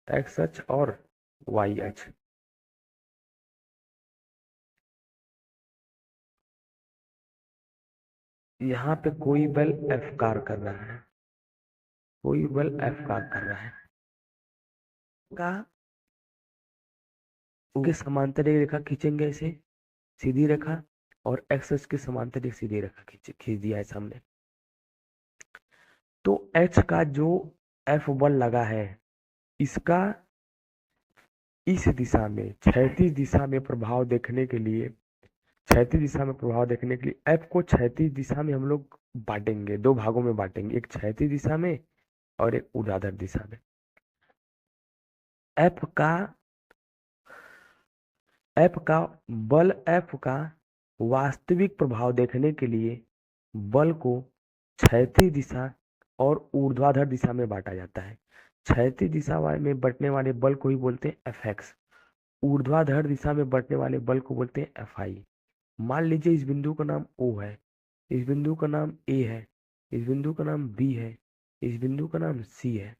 एक्स अक्ष और वाई अक्ष। यहाँ पे कोई बल एफ कार्य कर रहा है, कोई बल एफ कार्य कर रहा है का के समांतर एक रेखा खींचेंगे ऐसे, सीधी रेखा, और एक्स अक्ष के समांतर एक सीधी रेखा खींच दिया है सामने। तो एच का जो एफ बल लगा है, इसका इस दिशा में क्षैतिज दिशा में प्रभाव देखने के लिए, क्षैतिज दिशा में प्रभाव देखने के लिए एफ को क्षैतिज दिशा में हम लोग बांटेंगे, दो भागों में बांटेंगे, एक क्षैतिज दिशा में और एक ऊर्ध्वाधर दिशा में। एफ का एफ का वास्तविक प्रभाव देखने के लिए बल को क्षैतिज दिशा और ऊर्ध्वाधर दिशा में बांटा जाता है। क्षैतिज दिशा में बंटने वाले बल को ही बोलते हैं एफ एक्स, ऊर्ध्वाधर दिशा में बंटने वाले बल को बोलते हैं एफ आई। मान लीजिए इस बिंदु का नाम O है, इस बिंदु का नाम A है, इस बिंदु का नाम B है, इस बिंदु का नाम C है,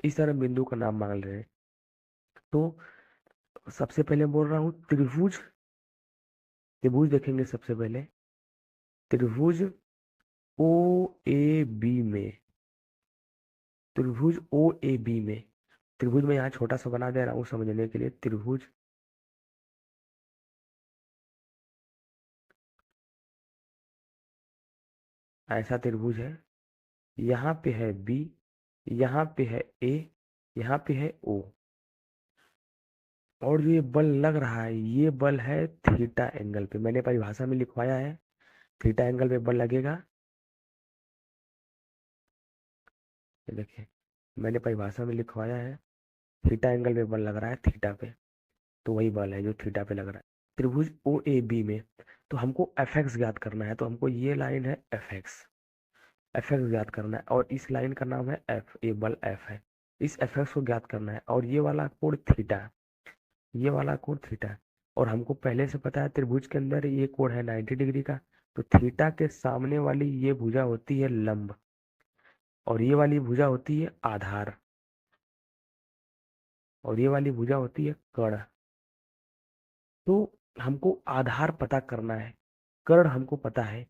इस तरह बिंदु का नाम मान रहे हैं। तो सबसे पहले बोल रहा हूँ त्रिभुज, त्रिभुज देखेंगे सबसे पहले। त्रिभुज ओ ए बी में, त्रिभुज ओ ए बी में, त्रिभुज में यहाँ छोटा सा बना दे रहा हूँ समझने के लिए। त्रिभुज ऐसा त्रिभुज है, यहाँ पे है बी, यहाँ पे है ए, यहाँ पे है ओ, और जो ये बल लग रहा है ये बल है थीटा एंगल पे। मैंने परिभाषा में लिखवाया है थीटा एंगल पे बल लगेगा। ये देखिए मैंने परिभाषा में लिखवाया है थीटा एंगल पे बल लग रहा है थीटा पे, तो वही बल है जो थीटा पे लग रहा है त्रिभुज ओ ए बी में। तो हमको एफ एक्स ज्ञात करना है, तो हमको ये लाइन है एफ एक्स, एफ एक्स ज्ञात करना है, और इस लाइन का नाम है एफ, ये बल एफ है, इस एफ एक्स को ज्ञात करना है। और ये वाला कोण थीटा, ये वाला कोण थीटा है, और हमको पहले से पता है त्रिभुज के अंदर ये कोण है 90 डिग्री का। तो थीटा के सामने वाली ये भुजा होती है लंब, और ये वाली भुजा होती है आधार, और ये वाली भुजा होती है कर्ण। तो हमको आधार पता करना है, कर्ण हमको पता है,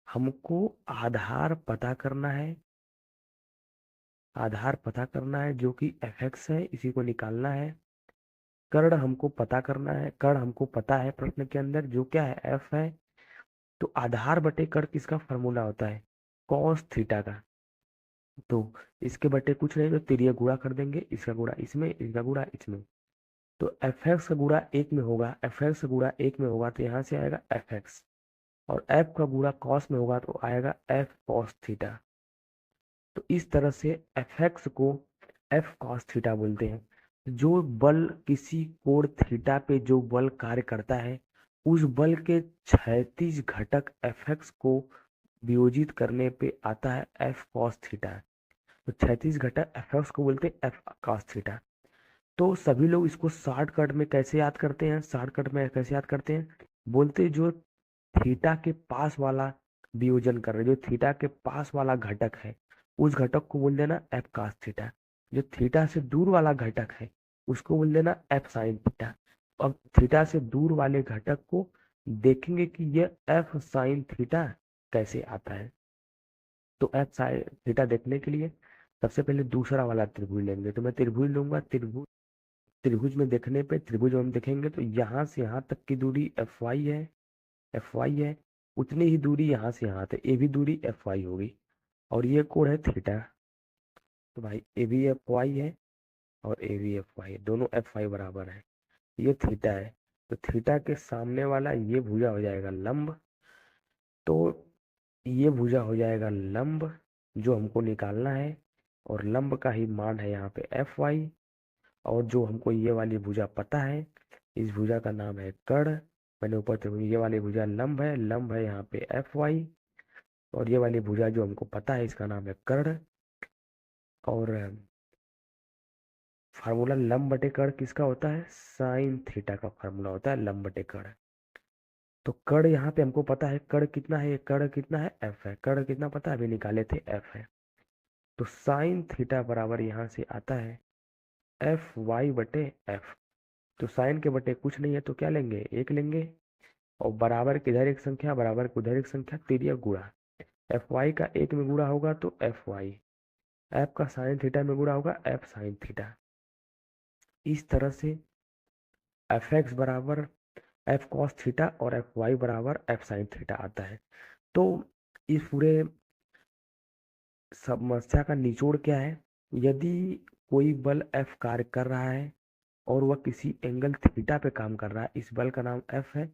हमको आधार पता करना है, आधार पता करना है जो कि एफ एक्स है, इसी को निकालना है। कर्ण हमको पता करना है, कर्ण हमको पता है प्रश्न के अंदर जो क्या है एफ है। तो आधार बटे कर्ण किसका फॉर्मूला होता है, कॉस थीटा का। तो इसके बटे कुछ नहीं तो तिरिया गुणा कर देंगे, इसका गुणा इसमें, इसका गुणा इसमें। तो एफ एक्स का गुणा एक में होगा, एफ एक्स का गुणा एक में होगा तो यहाँ से आएगा एफ एक्स, और एफ का गुणा कॉस में होगा तो आएगा एफ कॉस थीटा। तो इस तरह से एफ एक्स को एफ कॉस थीटा बोलते हैं। जो बल किसी कोण थीटा पे जो बल कार्य करता है, उस बल के क्षैतिज घटक एफ एक्स को वियोजित करने पे आता है एफ कॉस थीटा। तो क्षैतिज घटक एफ एक्स को बोलते हैं एफ कॉस थीटा। तो सभी लोग इसको शॉर्टकट में कैसे याद करते हैं, शॉर्टकट में कैसे याद करते हैं, बोलते जो थीटा के पास वाला वियोजन कर रहे, जो थीटा के पास वाला घटक है उस घटक को बोल देना एफ कॉस थीटा। जो थीटा से दूर वाला घटक है उसको बोल देना एफ साइन थीटा। अब थीटा से दूर वाले घटक को देखेंगे कि यह एफ साइन थीटा कैसे आता है। तो एफ साइन थीटा देखने के लिए सबसे पहले दूसरा वाला त्रिभुज लेंगे। तो मैं त्रिभुज लूंगा, त्रिभुज, त्रिभुज में देखने पे त्रिभुज में हम देखेंगे तो यहाँ से यहाँ तक की दूरी एफ वाई है, एफ वाई है, उतनी ही दूरी यहाँ से यहाँ तक ये भी दूरी एफ वाई होगी, और ये कोण है थीटा। तो भाई ए भी एफ वाई है और ए भी एफ वाई है, दोनों एफ वाई बराबर है, ये थीटा है। तो थीटा के सामने वाला ये भुजा हो जाएगा लंब, तो ये भुजा हो जाएगा लंब जो हमको निकालना है, और लंब का ही मान है यहाँ पे एफ वाई। और जो हमको ये वाली भुजा पता है, इस भुजा का नाम है कर्ण। मैंने ऊपर से ये वाली भुजा लंब है यहाँ पे एफ वाई, और ये वाली भुजा जो हमको पता है इसका नाम है कर्ण। और फार्मूला लंब बटे कर्ण किसका होता है, साइन थीटा का फार्मूला होता है लंब बटे कर्ण। तो कर्ण यहाँ पे हमको पता है, कर्ण कितना है, कर्ण कितना है एफ है, कर्ण कितना पता है अभी निकाले थे एफ है। तो साइन थीटा बराबर यहाँ से आता है एफ वाई बटे एफ। तो साइन के बटे कुछ नहीं है तो क्या लेंगे, एक लेंगे, और बराबर किधर एक संख्या, बराबर को उधर एक संख्या, तिर्यक गुणा। एफ वाई का एक में गुणा होगा तो एफ वाई, एफ का साइन थीटा में गुणा होगा एफ साइन थीटा। इस तरह से एफ एक्स बराबर एफ कॉस थीटा और एफ वाई बराबर एफ साइन थीटा आता है। तो इस पूरे समस्या का निचोड़ क्या है, यदि कोई बल एफ कार्य कर रहा है और वह किसी एंगल थीटा पे काम कर रहा है, इस बल का नाम एफ है,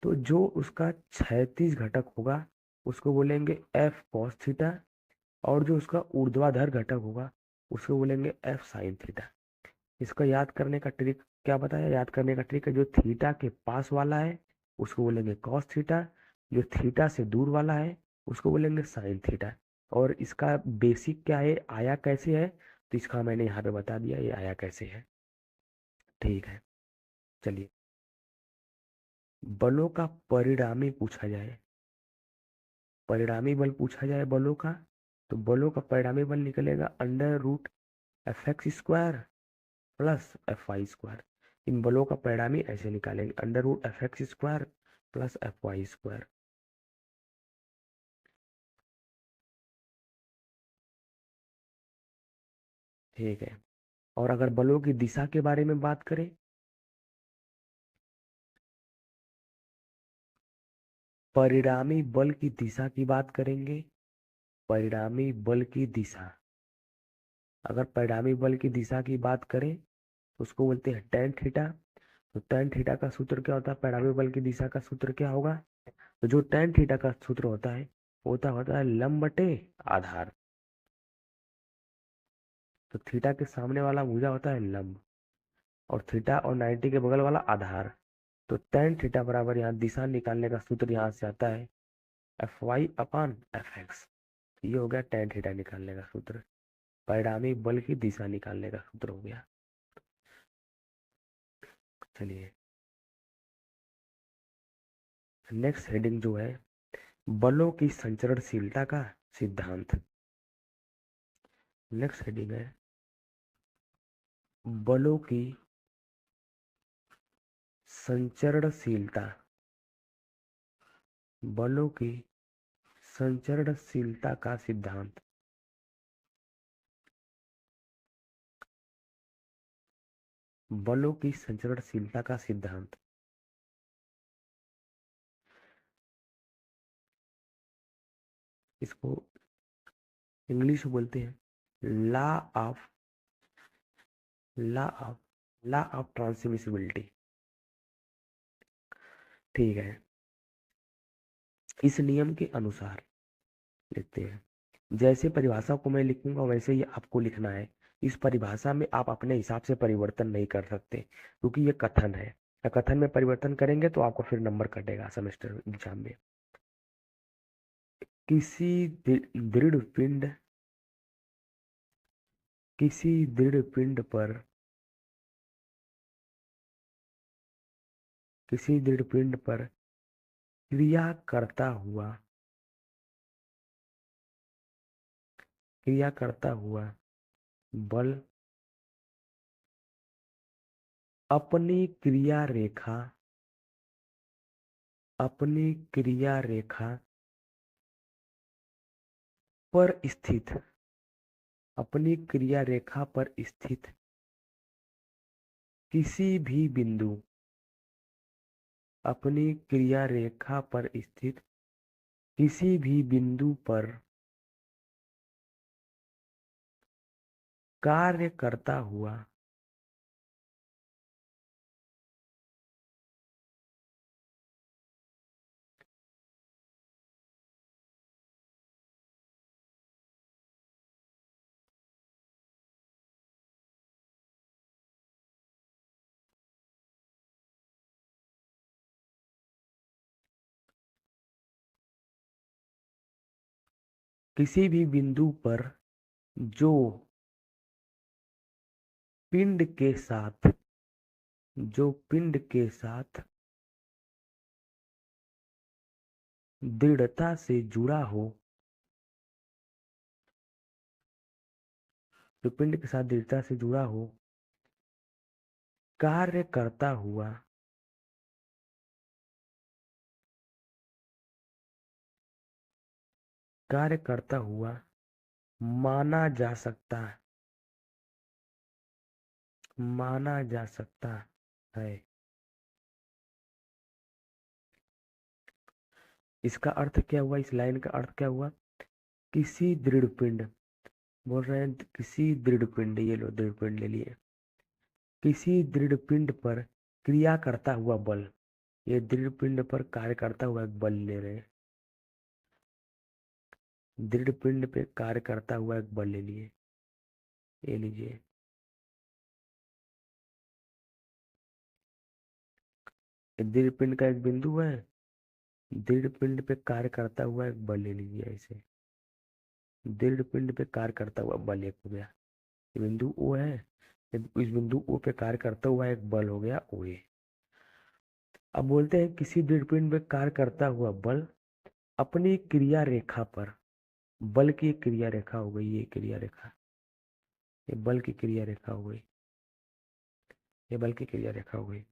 तो जो उसका क्षैतिज घटक होगा उसको बोलेंगे एफ कॉस थीटा, और जो उसका ऊर्ध्वाधर घटक होगा उसको बोलेंगे एफ साइन थीटा। इसका याद करने का ट्रिक क्या बताया, याद करने का ट्रिक है जो थीटा के पास वाला है उसको बोलेंगे कॉस थीटा, जो थीटा से दूर वाला है उसको बोलेंगे साइन थीटा। और इसका बेसिक क्या है, आया कैसे है, तो इसका मैंने यहाँ पे बता दिया ये आया कैसे है। ठीक है, चलिए बलों का परिणामी पूछा जाए, परिणामी बल पूछा जाए बलों का, तो बलों का परिणामी बल निकलेगा under root F X square plus F Y square. इन बलों का परिणामी ऐसे निकालेंगे under root F X square plus F Y square. ठीक है, और अगर बलों की दिशा के बारे में बात करें, परिणामी बल की दिशा की बात करेंगे, परिणामी बल की दिशा, अगर परिणामी बल की दिशा की बात करें तो उसको बोलते हैं टेन थीटा। तो टेन थीटा का सूत्र क्या होता है, परिणामी बल की दिशा का सूत्र क्या होगा, तो जो टेन थीटा का सूत्र होता है होता होता है लंब बटे आधार। तो थीटा के सामने वाला भुजा होता है लंब, और थीटा और 90 के बगल वाला आधार। तो टेन थीटा बराबर यहाँ दिशा निकालने का सूत्र यहाँ से आता है F Y upon F x. ये हो गया टेन थीटा निकालने का सूत्र, परिणामी बल की दिशा निकालने का सूत्र हो गया। चलिए नेक्स्ट हेडिंग जो है बलों की संचरणशीलता का सिद्धांत। नेक्स्ट हेडिंग है बलों की संचरणशीलता, बलों की संचरणशीलता का सिद्धांत। बलों की संचरणशीलता का सिद्धांत, इसको इंग्लिश में बोलते हैं law of law of law of transmissibility. ठीक है, इस नियम के अनुसार लिखते हैं, जैसे परिभाषा को मैं लिखूंगा वैसे ही आपको लिखना है। इस परिभाषा में आप अपने हिसाब से परिवर्तन नहीं कर सकते क्योंकि ये कथन है, कथन में परिवर्तन करेंगे तो आपको फिर नंबर कटेगा सेमेस्टर एग्जाम में। किसी दृढ़ पिंड, किसी दृढ़ पिंड पर, किसी दृढ़ पिंड पर क्रिया करता हुआ, क्रिया करता हुआ बल अपनी क्रिया रेखा, अपनी क्रिया रेखा पर स्थित, अपनी क्रिया रेखा पर स्थित किसी भी बिंदु, अपनी क्रिया रेखा पर स्थित किसी भी बिंदु पर कार्य करता हुआ किसी भी बिंदु पर जो पिंड के साथ, जो पिंड के साथ दृढ़ता से जुड़ा हो, जो पिंड के साथ दृढ़ता से जुड़ा हो कार्य करता हुआ माना जा सकता है। इसका अर्थ क्या हुआ, इस लाइन का अर्थ क्या हुआ? किसी दृढ़ पिंड, बोल रहे हैं किसी दृढ़ पिंड, ये लो दृढ़ पिंड ले लिए, किसी दृढ़ पिंड पर क्रिया करता हुआ बल, ये दृढ़ पिंड पर कार्य करता हुआ एक बल ले रहे हैं, दृढ़ पिंड पे कार्य करता हुआ एक बल ले लिए, ये लीजिए। दृढ़ पिंड का एक बिंदु है, दृढ़ पिंड पे कार्य करता हुआ एक बल ले लीजिए ऐसे, दृढ़ पिंड पे कार्य करता हुआ बल एक हो गया, ये बिंदु ओ है, इस बिंदु ओ पे कार्य करता हुआ एक बल हो गया ओ ए। अब बोलते हैं किसी दृढ़ पिंड पे कार्य करता हुआ बल अपनी क्रिया रेखा पर, बल की क्रिया रेखा हो गई, ये क्रिया रेखा, ये बल की क्रिया रेखा हो गई, ये बल की क्रिया रेखा हो गई,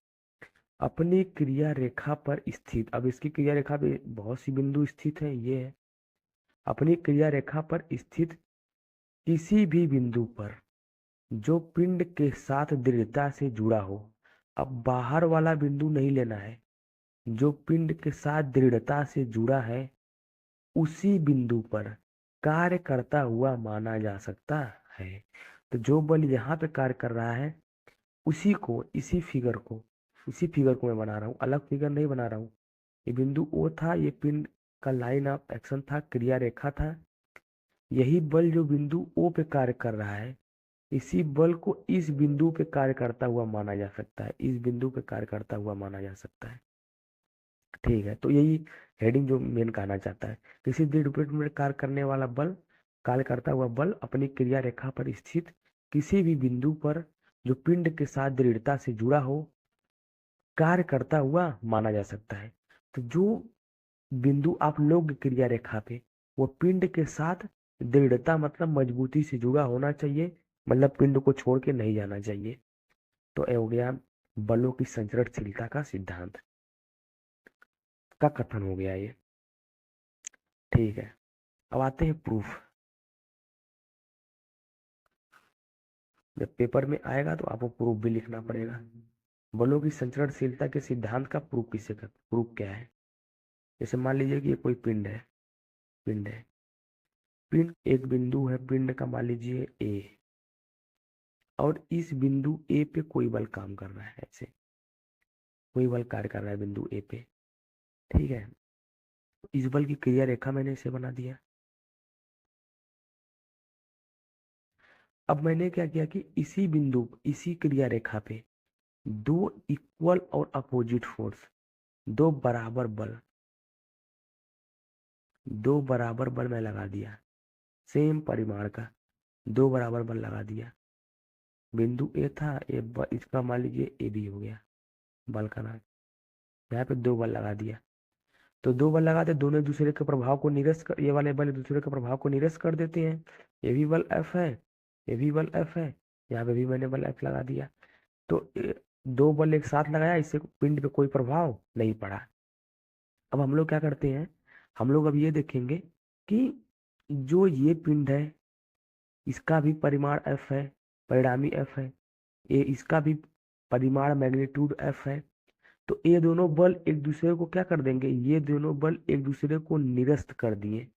अपनी क्रिया रेखा पर स्थित, अब इसकी क्रिया रेखा पे बहुत सी बिंदु स्थित है, ये है अपनी क्रिया रेखा पर स्थित किसी भी बिंदु पर जो पिंड के साथ दृढ़ता से जुड़ा हो। अब बाहर वाला बिंदु नहीं लेना है, जो पिंड के साथ दृढ़ता से जुड़ा है उसी बिंदु पर कार्य करता हुआ माना जा सकता है। तो जो बल यहाँ पे कार्य कर रहा है उसी को, इसी फिगर को मैं बना रहा हूँ, अलग फिगर नहीं बना रहा हूँ। ये बिंदु ओ था, ये पिंड का लाइन ऑफ एक्शन था, क्रिया रेखा था, यही बल जो बिंदु ओ पे कार्य कर रहा है, इसी बल को इस बिंदु पे कार्य करता हुआ माना जा सकता है, इस बिंदु पे कार्य करता हुआ माना जा सकता है। ठीक है, तो यही हेडिंग जो मेन कहना चाहता है, किसी दृढ़ पिंड में कार्य करने वाला बल, कार्य करता हुआ बल अपनी क्रिया रेखा पर स्थित किसी भी बिंदु पर जो पिंड के साथ दृढ़ता से जुड़ा हो कार्य करता हुआ माना जा सकता है। तो जो बिंदु आप लोग क्रिया रेखा पे, वो पिंड के साथ दृढ़ता मतलब मजबूती से जुड़ा होना चाहिए, मतलब पिंड को छोड़ के नहीं जाना चाहिए। तो ये हो गया बलों की संचरणशीलता का सिद्धांत का कथन हो गया ये। ठीक है, अब आते हैं प्रूफ। जब पेपर में आएगा तो आपको प्रूफ भी लिखना पड़ेगा। बलों की संचरणशीलता के सिद्धांत का प्रूफ किसे कहते, प्रूफ क्या है? जैसे मान लीजिए कि ये कोई पिंड है, पिंड है, पिंड एक बिंदु है, पिंड का मान लीजिए ए, और इस बिंदु ए पे कोई बल काम कर रहा है, ऐसे कोई बल कार्य कर रहा है बिंदु ए पे। ठीक है, इस बल की क्रिया रेखा मैंने इसे बना दिया। अब मैंने क्या किया कि इसी बिंदु, इसी क्रिया रेखा पे दो इक्वल और अपोजिट फोर्स, दो बराबर बल, दो बराबर बल मैं लगा दिया, सेम परिमाण का दो बराबर बल लगा दिया। बिंदु ए था, इसका मान लीजिए ए बी हो गया बल का नाम, यहाँ पे दो बल लगा दिया। तो दो बल लगाते दोनों एक दूसरे के प्रभाव को निरस्त कर, ये वाले बल एक दूसरे के प्रभाव को निरस्त कर देते हैं। ये भी बल एफ है, ये भी बल एफ है, यहाँ पे भी मैंने बल एफ लगा दिया। तो दो बल एक साथ लगाया, इससे पिंड पे कोई प्रभाव नहीं पड़ा। अब हम लोग क्या करते हैं, हम लोग अब ये देखेंगे कि जो ये पिंड है इसका भी परिमाण एफ है, परिणामी एफ है, ये इसका भी परिमाण मैग्नीट्यूड एफ है। तो ये दोनों बल एक दूसरे को क्या कर देंगे, ये दोनों बल एक दूसरे को निरस्त कर दिए,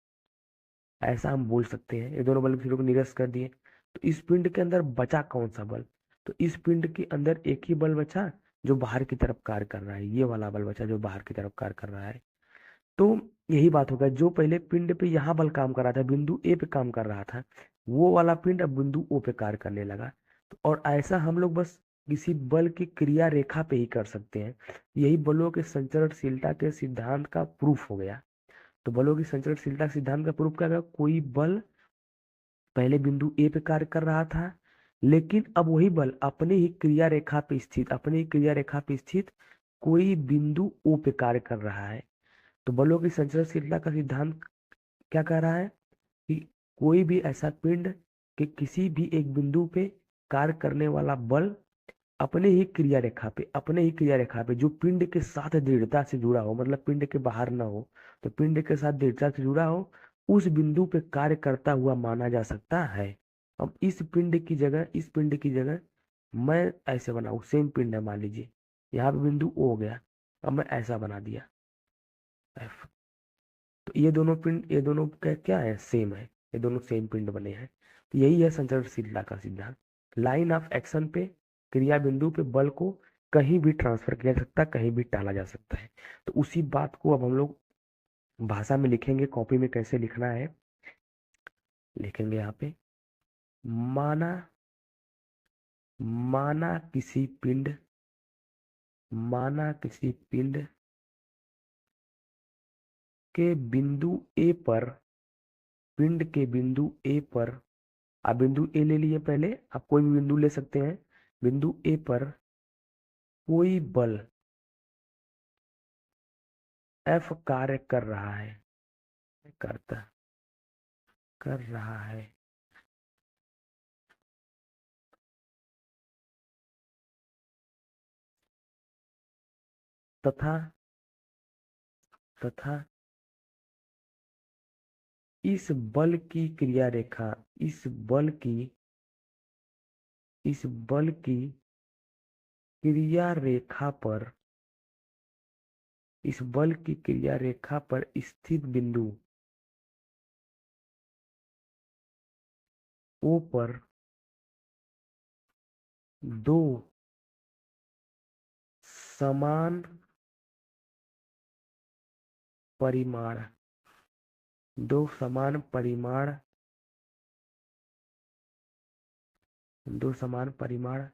ऐसा हम बोल सकते हैं, ये दोनों बल एक दूसरे को निरस्त कर दिए। तो इस पिंड के अंदर बचा कौन सा बल, तो इस पिंड के अंदर एक ही बल बचा जो बाहर की तरफ कार्य कर रहा है, ये वाला बल बचा जो बाहर की तरफ कार्य कर रहा है। तो यही बात होगा, जो पहले पिंड पे यहाँ बल काम कर रहा था, बिंदु ए पे काम कर रहा था, वो वाला पिंड अब बिंदु ओ पे कार्य करने लगा। तो और ऐसा हम लोग बस किसी बल की क्रिया रेखा पे ही कर सकते हैं। यही बलों के संचरणशीलता के सिद्धांत का प्रूफ हो गया। तो बलों की संचरणशीलता के सिद्धांत का प्रूफ क्या होगा, कोई बल पहले बिंदु ए पे कार्य कर रहा था, लेकिन अब वही बल अपनी ही क्रिया रेखा पे स्थित, अपनी ही क्रिया रेखा पे स्थित कोई बिंदु ओ पे कार्य कर रहा है। तो बलों की संचरणशीलता का सिद्धांत क्या कह रहा है कि कोई भी ऐसा पिंड कि किसी भी एक बिंदु पे कार्य करने वाला बल अपने ही क्रिया रेखा पे, अपने ही क्रिया रेखा पे जो पिंड के साथ दृढ़ता से जुड़ा हो, मतलब पिंड के बाहर ना हो, तो पिंड के साथ दृढ़ता से जुड़ा हो, उस बिंदु पे कार्य करता हुआ माना जा सकता है। अब इस पिंड की जगह, इस पिंड की जगह मैं ऐसे बनाऊ, सेम पिंड है मान लीजिए, यहाँ पे बिंदु O हो गया, अब मैं ऐसा बना दिया F। तो ये दोनों पिंड, ये दोनों क्या है, सेम है, ये दोनों सेम पिंड बने हैं। तो यही है संचरणशीलता का सिद्धांत। लाइन ऑफ एक्शन पे, क्रिया बिंदु पे बल को कहीं भी ट्रांसफर किया जा सकता है, कहीं भी टाला जा सकता है। तो उसी बात को अब हम लोग भाषा में लिखेंगे, कॉपी में कैसे लिखना है लिखेंगे यहाँ पे। माना, माना किसी पिंड, माना किसी पिंड के बिंदु ए पर, पिंड के बिंदु ए पर, आप बिंदु ए ले लिए पहले, आप कोई भी बिंदु ले सकते हैं, बिंदु ए पर कोई बल F कार्य कर रहा है, करता कर रहा है, तथा तथा इस बल की क्रिया रेखा, इस बल की, इस बल की क्रिया रेखा पर, इस बल की क्रिया रेखा पर स्थित बिंदु O पर दो समान परिमाण, दो समान परिमाण, दो समान परिमाण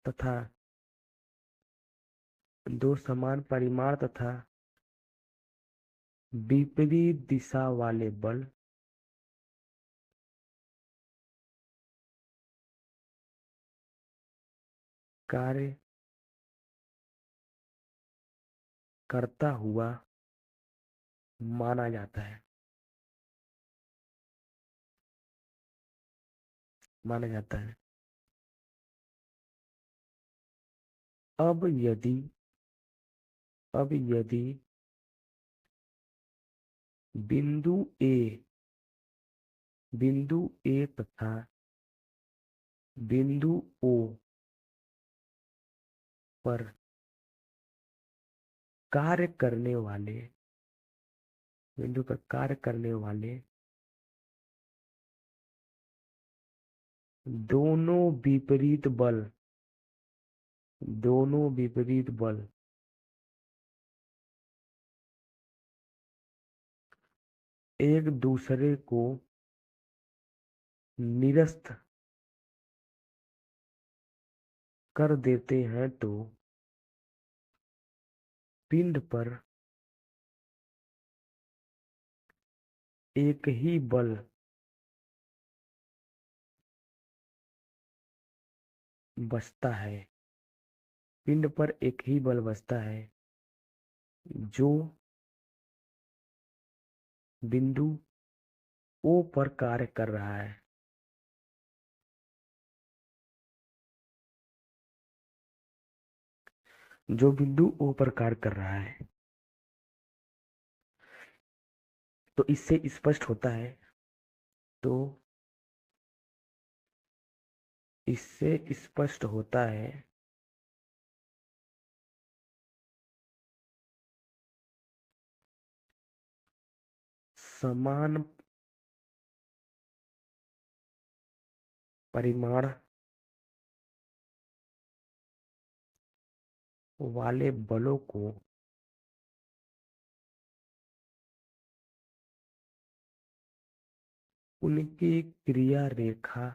तथा दो समान परिमाण तथा विपरीत दिशा वाले बल कार्य करता हुआ माना जाता है, माना जाता है। अब यदि, अब यदि बिंदु ए, बिंदु ए तथा बिंदु O पर कार्य करने वाले, बिंदु पर कार्य करने वाले दोनों विपरीत बल, दोनों विपरीत बल एक दूसरे को निरस्त कर देते हैं तो पिंड पर एक ही बल बचता है, पिंड पर एक ही बल बचता है जो बिंदु O पर कार्य कर रहा है। जो बिंदु O पर कार्य कर रहा है। तो इससे स्पष्ट होता है, तो इससे स्पष्ट होता है समान परिमाण वाले बलों को उनकी क्रिया रेखा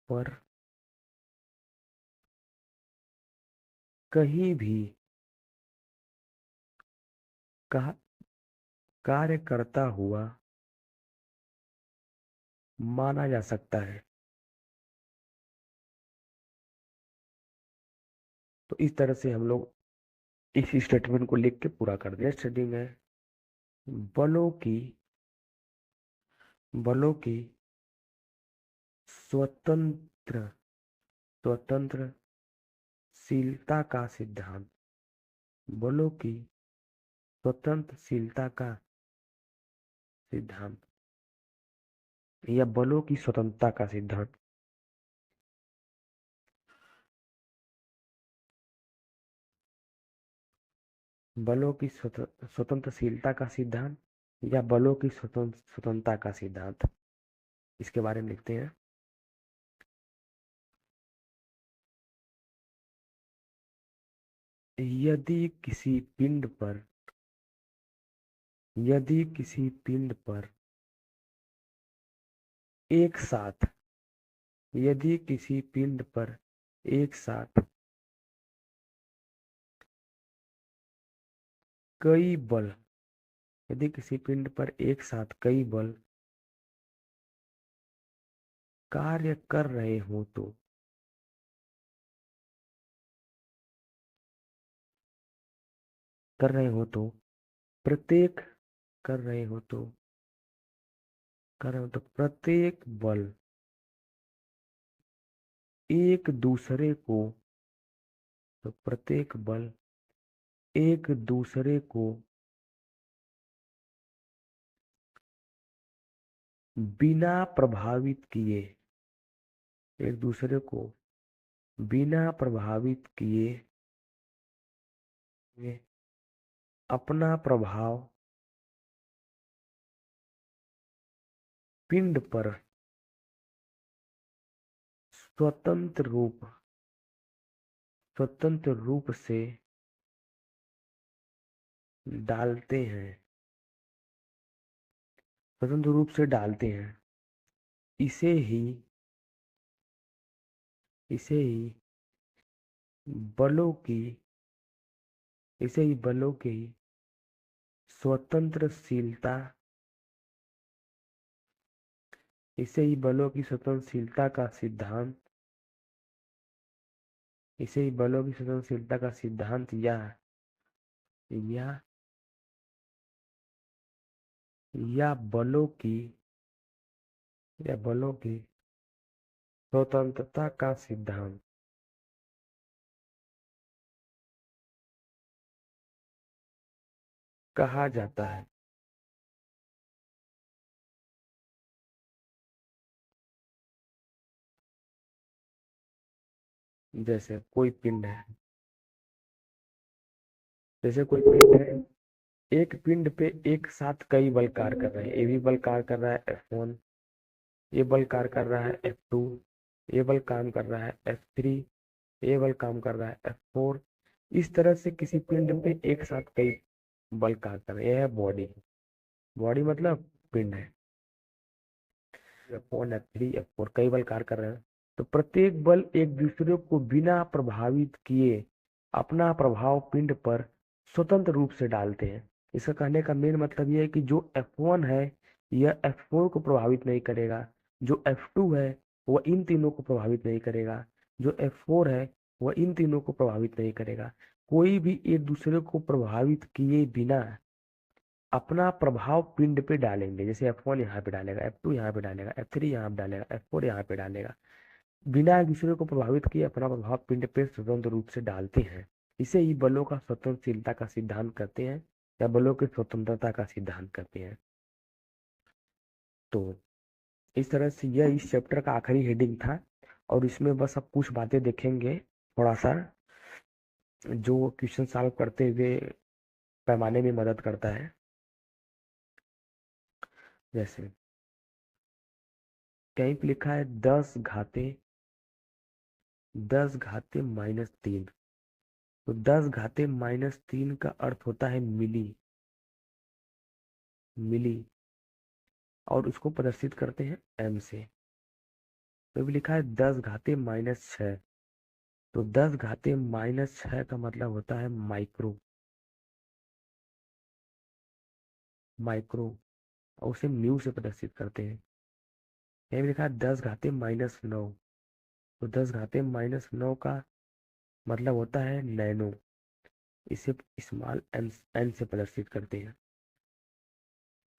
पर कहीं भी कार्य करता हुआ माना जा सकता है। तो इस तरह से हम लोग इस स्टेटमेंट को लिख के पूरा कर दिया। स्टेटिंग है बलों की, बलों की स्वतंत्र स्वतंत्रशीलता का सिद्धांत। बलों की स्वतंत्रशीलता का सिद्धांत या बलों की स्वतंत्रता का सिद्धांत। बलों की स्वतंत्रशीलता का सिद्धांत या बलों की स्वतंत्रता का सिद्धांत, इसके बारे में लिखते हैं। यदि किसी पिंड पर एक साथ यदि किसी पिंड पर एक साथ कई बल यदि किसी पिंड पर एक साथ कई बल कार्य कर रहे हो तो कर रहे हो तो प्रत्येक कर रहे हो तो कर रहे हो तो प्रत्येक बल एक दूसरे को तो प्रत्येक बल एक दूसरे को बिना प्रभावित किए एक दूसरे को बिना प्रभावित किए वे अपना प्रभाव पिंड पर स्वतंत्र रूप से डालते हैं स्वतंत्र रूप से डालते हैं इसे ही इसे ही बलों की इसे ही बलों की स्वतंत्रशीलता इसे ही बलों की स्वतंत्रशीलता का सिद्धांत इसे ही बलों की स्वतंत्रशीलता का सिद्धांत या या बलों की स्वतंत्रता का सिद्धांत कहा जाता है। जैसे कोई पिंड है जैसे कोई पिंड है एक पिंड पे एक साथ कई बल कार्य कर रहे हैं। ये भी बल कार्य कर रहा है F1, ये बल कार्य कर रहा है F2, ये बल काम कर रहा है F3, ये बल काम कर रहा है F4। इस तरह से किसी पिंड पे एक साथ कई बल कार्य कर रहे हैं। यह है बॉडी। बॉडी मतलब पिंड है। F1 F3 F4 कई बल कार्य कर रहे हैं। तो प्रत्येक बल एक दूसरे को बिना प्रभावित किए अपना प्रभाव पिंड पर स्वतंत्र रूप से डालते हैं। इसका कहने का मेन मतलब यह है कि जो F1 है यह F4 को प्रभावित नहीं करेगा, जो F2 है वह इन तीनों को प्रभावित नहीं करेगा, जो F4 है वह इन तीनों को प्रभावित नहीं करेगा। कोई भी एक दूसरे को प्रभावित किए बिना अपना प्रभाव पिंड पे डालेंगे। जैसे F1 यहाँ पे डालेगा, F2 यहाँ पे डालेगा, F3 यहाँ पे डालेगा, F4 यहाँ पे डालेगा। बिना एक दूसरे को प्रभावित किए अपना प्रभाव पिंड पे स्वतंत्र रूप से डालते हैं। इसे ही बलों का स्वतंत्रशीलता का सिद्धांत करते हैं या बलों की स्वतंत्रता का सिद्धांत करते हैं। तो इस तरह से यह इस चैप्टर का आखिरी हेडिंग था और इसमें बस अब कुछ बातें देखेंगे थोड़ा सा जो क्वेश्चन सॉल्व करते हुए पैमाने में मदद करता है। जैसे कहीं पे लिखा है 10 घाते -3। तो 10 घाते -3 का अर्थ होता है मिली और उसको प्रदर्शित करते हैं m से। तो भी लिखा है 10 घाते -6। तो 10 घाते -6 का मतलब होता है माइक्रो और उसे म्यू से प्रदर्शित करते हैं। यहाँ भी लिखा है 10 घाते -9। तो 10 घाते -9 का मतलब होता है नैनो। इसे स्मॉल एन से प्रदर्शित करते हैं।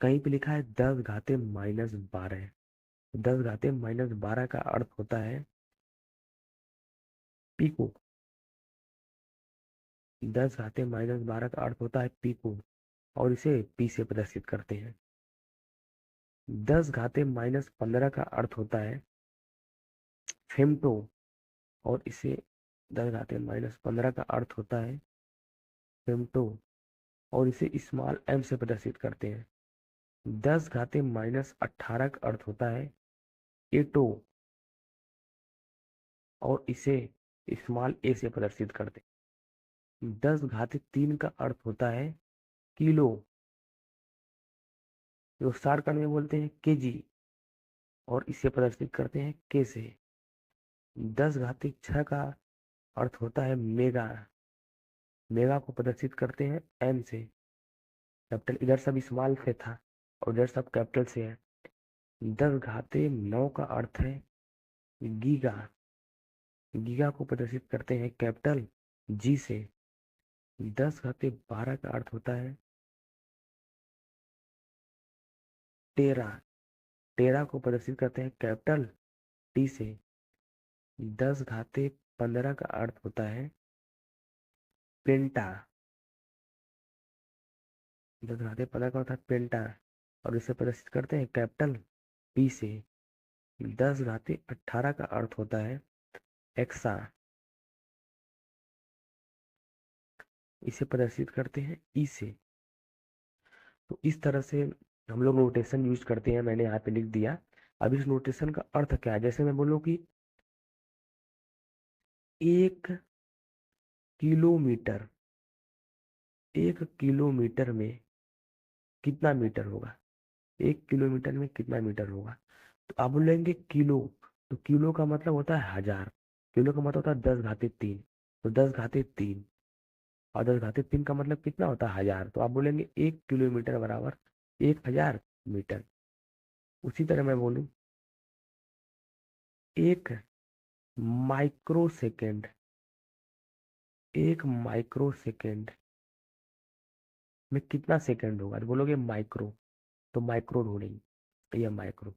कहीं पे लिखा है 10 घाते -12। 10⁻12 का अर्थ होता है पीको। 10⁻12 का अर्थ होता है पीको, और इसे पी से प्रदर्शित करते हैं। 10⁻15 का अर्थ होता है फेम्टो, और इसे 10⁻15 का अर्थ होता है फेम्टो, और इसे स्मॉल एम से प्रदर्शित करते हैं। 10⁻18 का अर्थ होता है एटो, और इसे स्मॉल ए से प्रदर्शित करते हैं। 10⁻3 का अर्थ होता है किलो, जो शॉर्टकट में बोलते हैं केजी, और इसे प्रदर्शित करते हैं के से। 10�6 का अर्थ होता है मेगा, मेगा को प्रदर्शित करते हैं एम से। कैपिटल इधर सब स्मॉल से था और इधर सब कैपिटल से है। 10�9 का अर्थ है गीगा, गीगा को प्रदर्शित करते हैं कैपिटल जी से। 10�12 का अर्थ होता है टेरा, टेरा को प्रदर्शित करते हैं कैपिटल टी से। 10�15 का अर्थ होता है पेंटा, 10�15 का अर्थ है पेंटा, और इसे प्रदर्शित करते हैं कैपिटल पी से। 10�18 का अर्थ होता है एक्सा, इसे प्रदर्शित करते हैं ई से। तो इस तरह से हम लोग नोटेशन यूज करते हैं, मैंने यहाँ पे लिख दिया। अब इस नोटेशन का अर्थ क्या है, जैसे मैं बोलूँ कि 1 किलोमीटर, 1 किलोमीटर में कितना मीटर होगा, 1 किलोमीटर में कितना मीटर होगा। तो आप बोलेंगे किलो, तो किलो का मतलब होता है 1000, किलो का मतलब होता है 10⁻3, तो 10⁻3, और 10⁻3 का मतलब कितना होता है 1000, तो आप बोलेंगे 1 किलोमीटर बराबर 1000 मीटर। उसी तरह मैं बोलूँ 1 माइक्रो सेकेंड, 1 माइक्रो सेकेंड में कितना सेकंड होगा, तो बोलोगे माइक्रो, तो माइक्रो ढूंढेंगे, ये माइक्रो।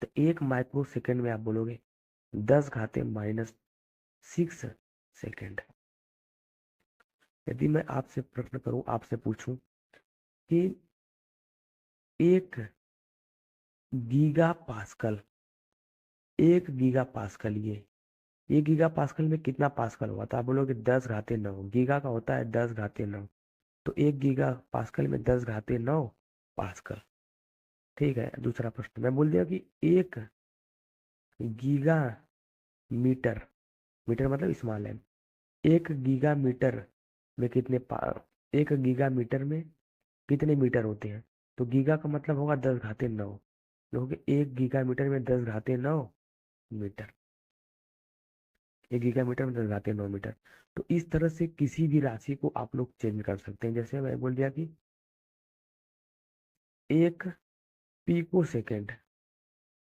तो 1 माइक्रो सेकेंड में आप बोलोगे 10⁻6 सेकेंड। यदि मैं आपसे प्रश्न करूं, आपसे पूछूं कि 1 गीगा पास्कल, 1 गीगा पास्कल, ये गीगा पास्कल में कितना पास्कल हुआ, तो आप बोलोगे 10⁻9, गीगा का होता है 10⁻9, तो 1 गीगा पास्कल में 10⁻9 पास्कल। ठीक है, दूसरा प्रश्न मैं बोल दिया कि 1 गीगा मीटर, मीटर मतलब स्मॉल है, 1 गीगा मीटर में 1 गीगा मीटर में कितने मीटर होते हैं, तो गीगा का मतलब होगा 10⁻9, क्योंकि 1 गीगा मीटर में 10⁻9 मीटर, 1 गीगा मीटर में 10⁻9 मीटर। तो इस तरह से किसी भी राशि को आप लोग चेंज कर सकते हैं। जैसे मैं बोल दिया कि 1 पिको सेकेंड,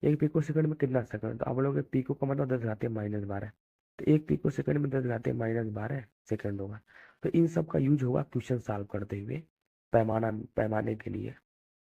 1 पिको सेकेंड में कितना सेकंड, तो आप लोग पिको का मतलब 10⁻−12, तो 1 पिको सेकेंड में 10⁻−12 सेकंड होगा। तो इन सब का यूज होगा क्वेश्चन सॉल्व करते हुए पैमाना पैमाने के लिए।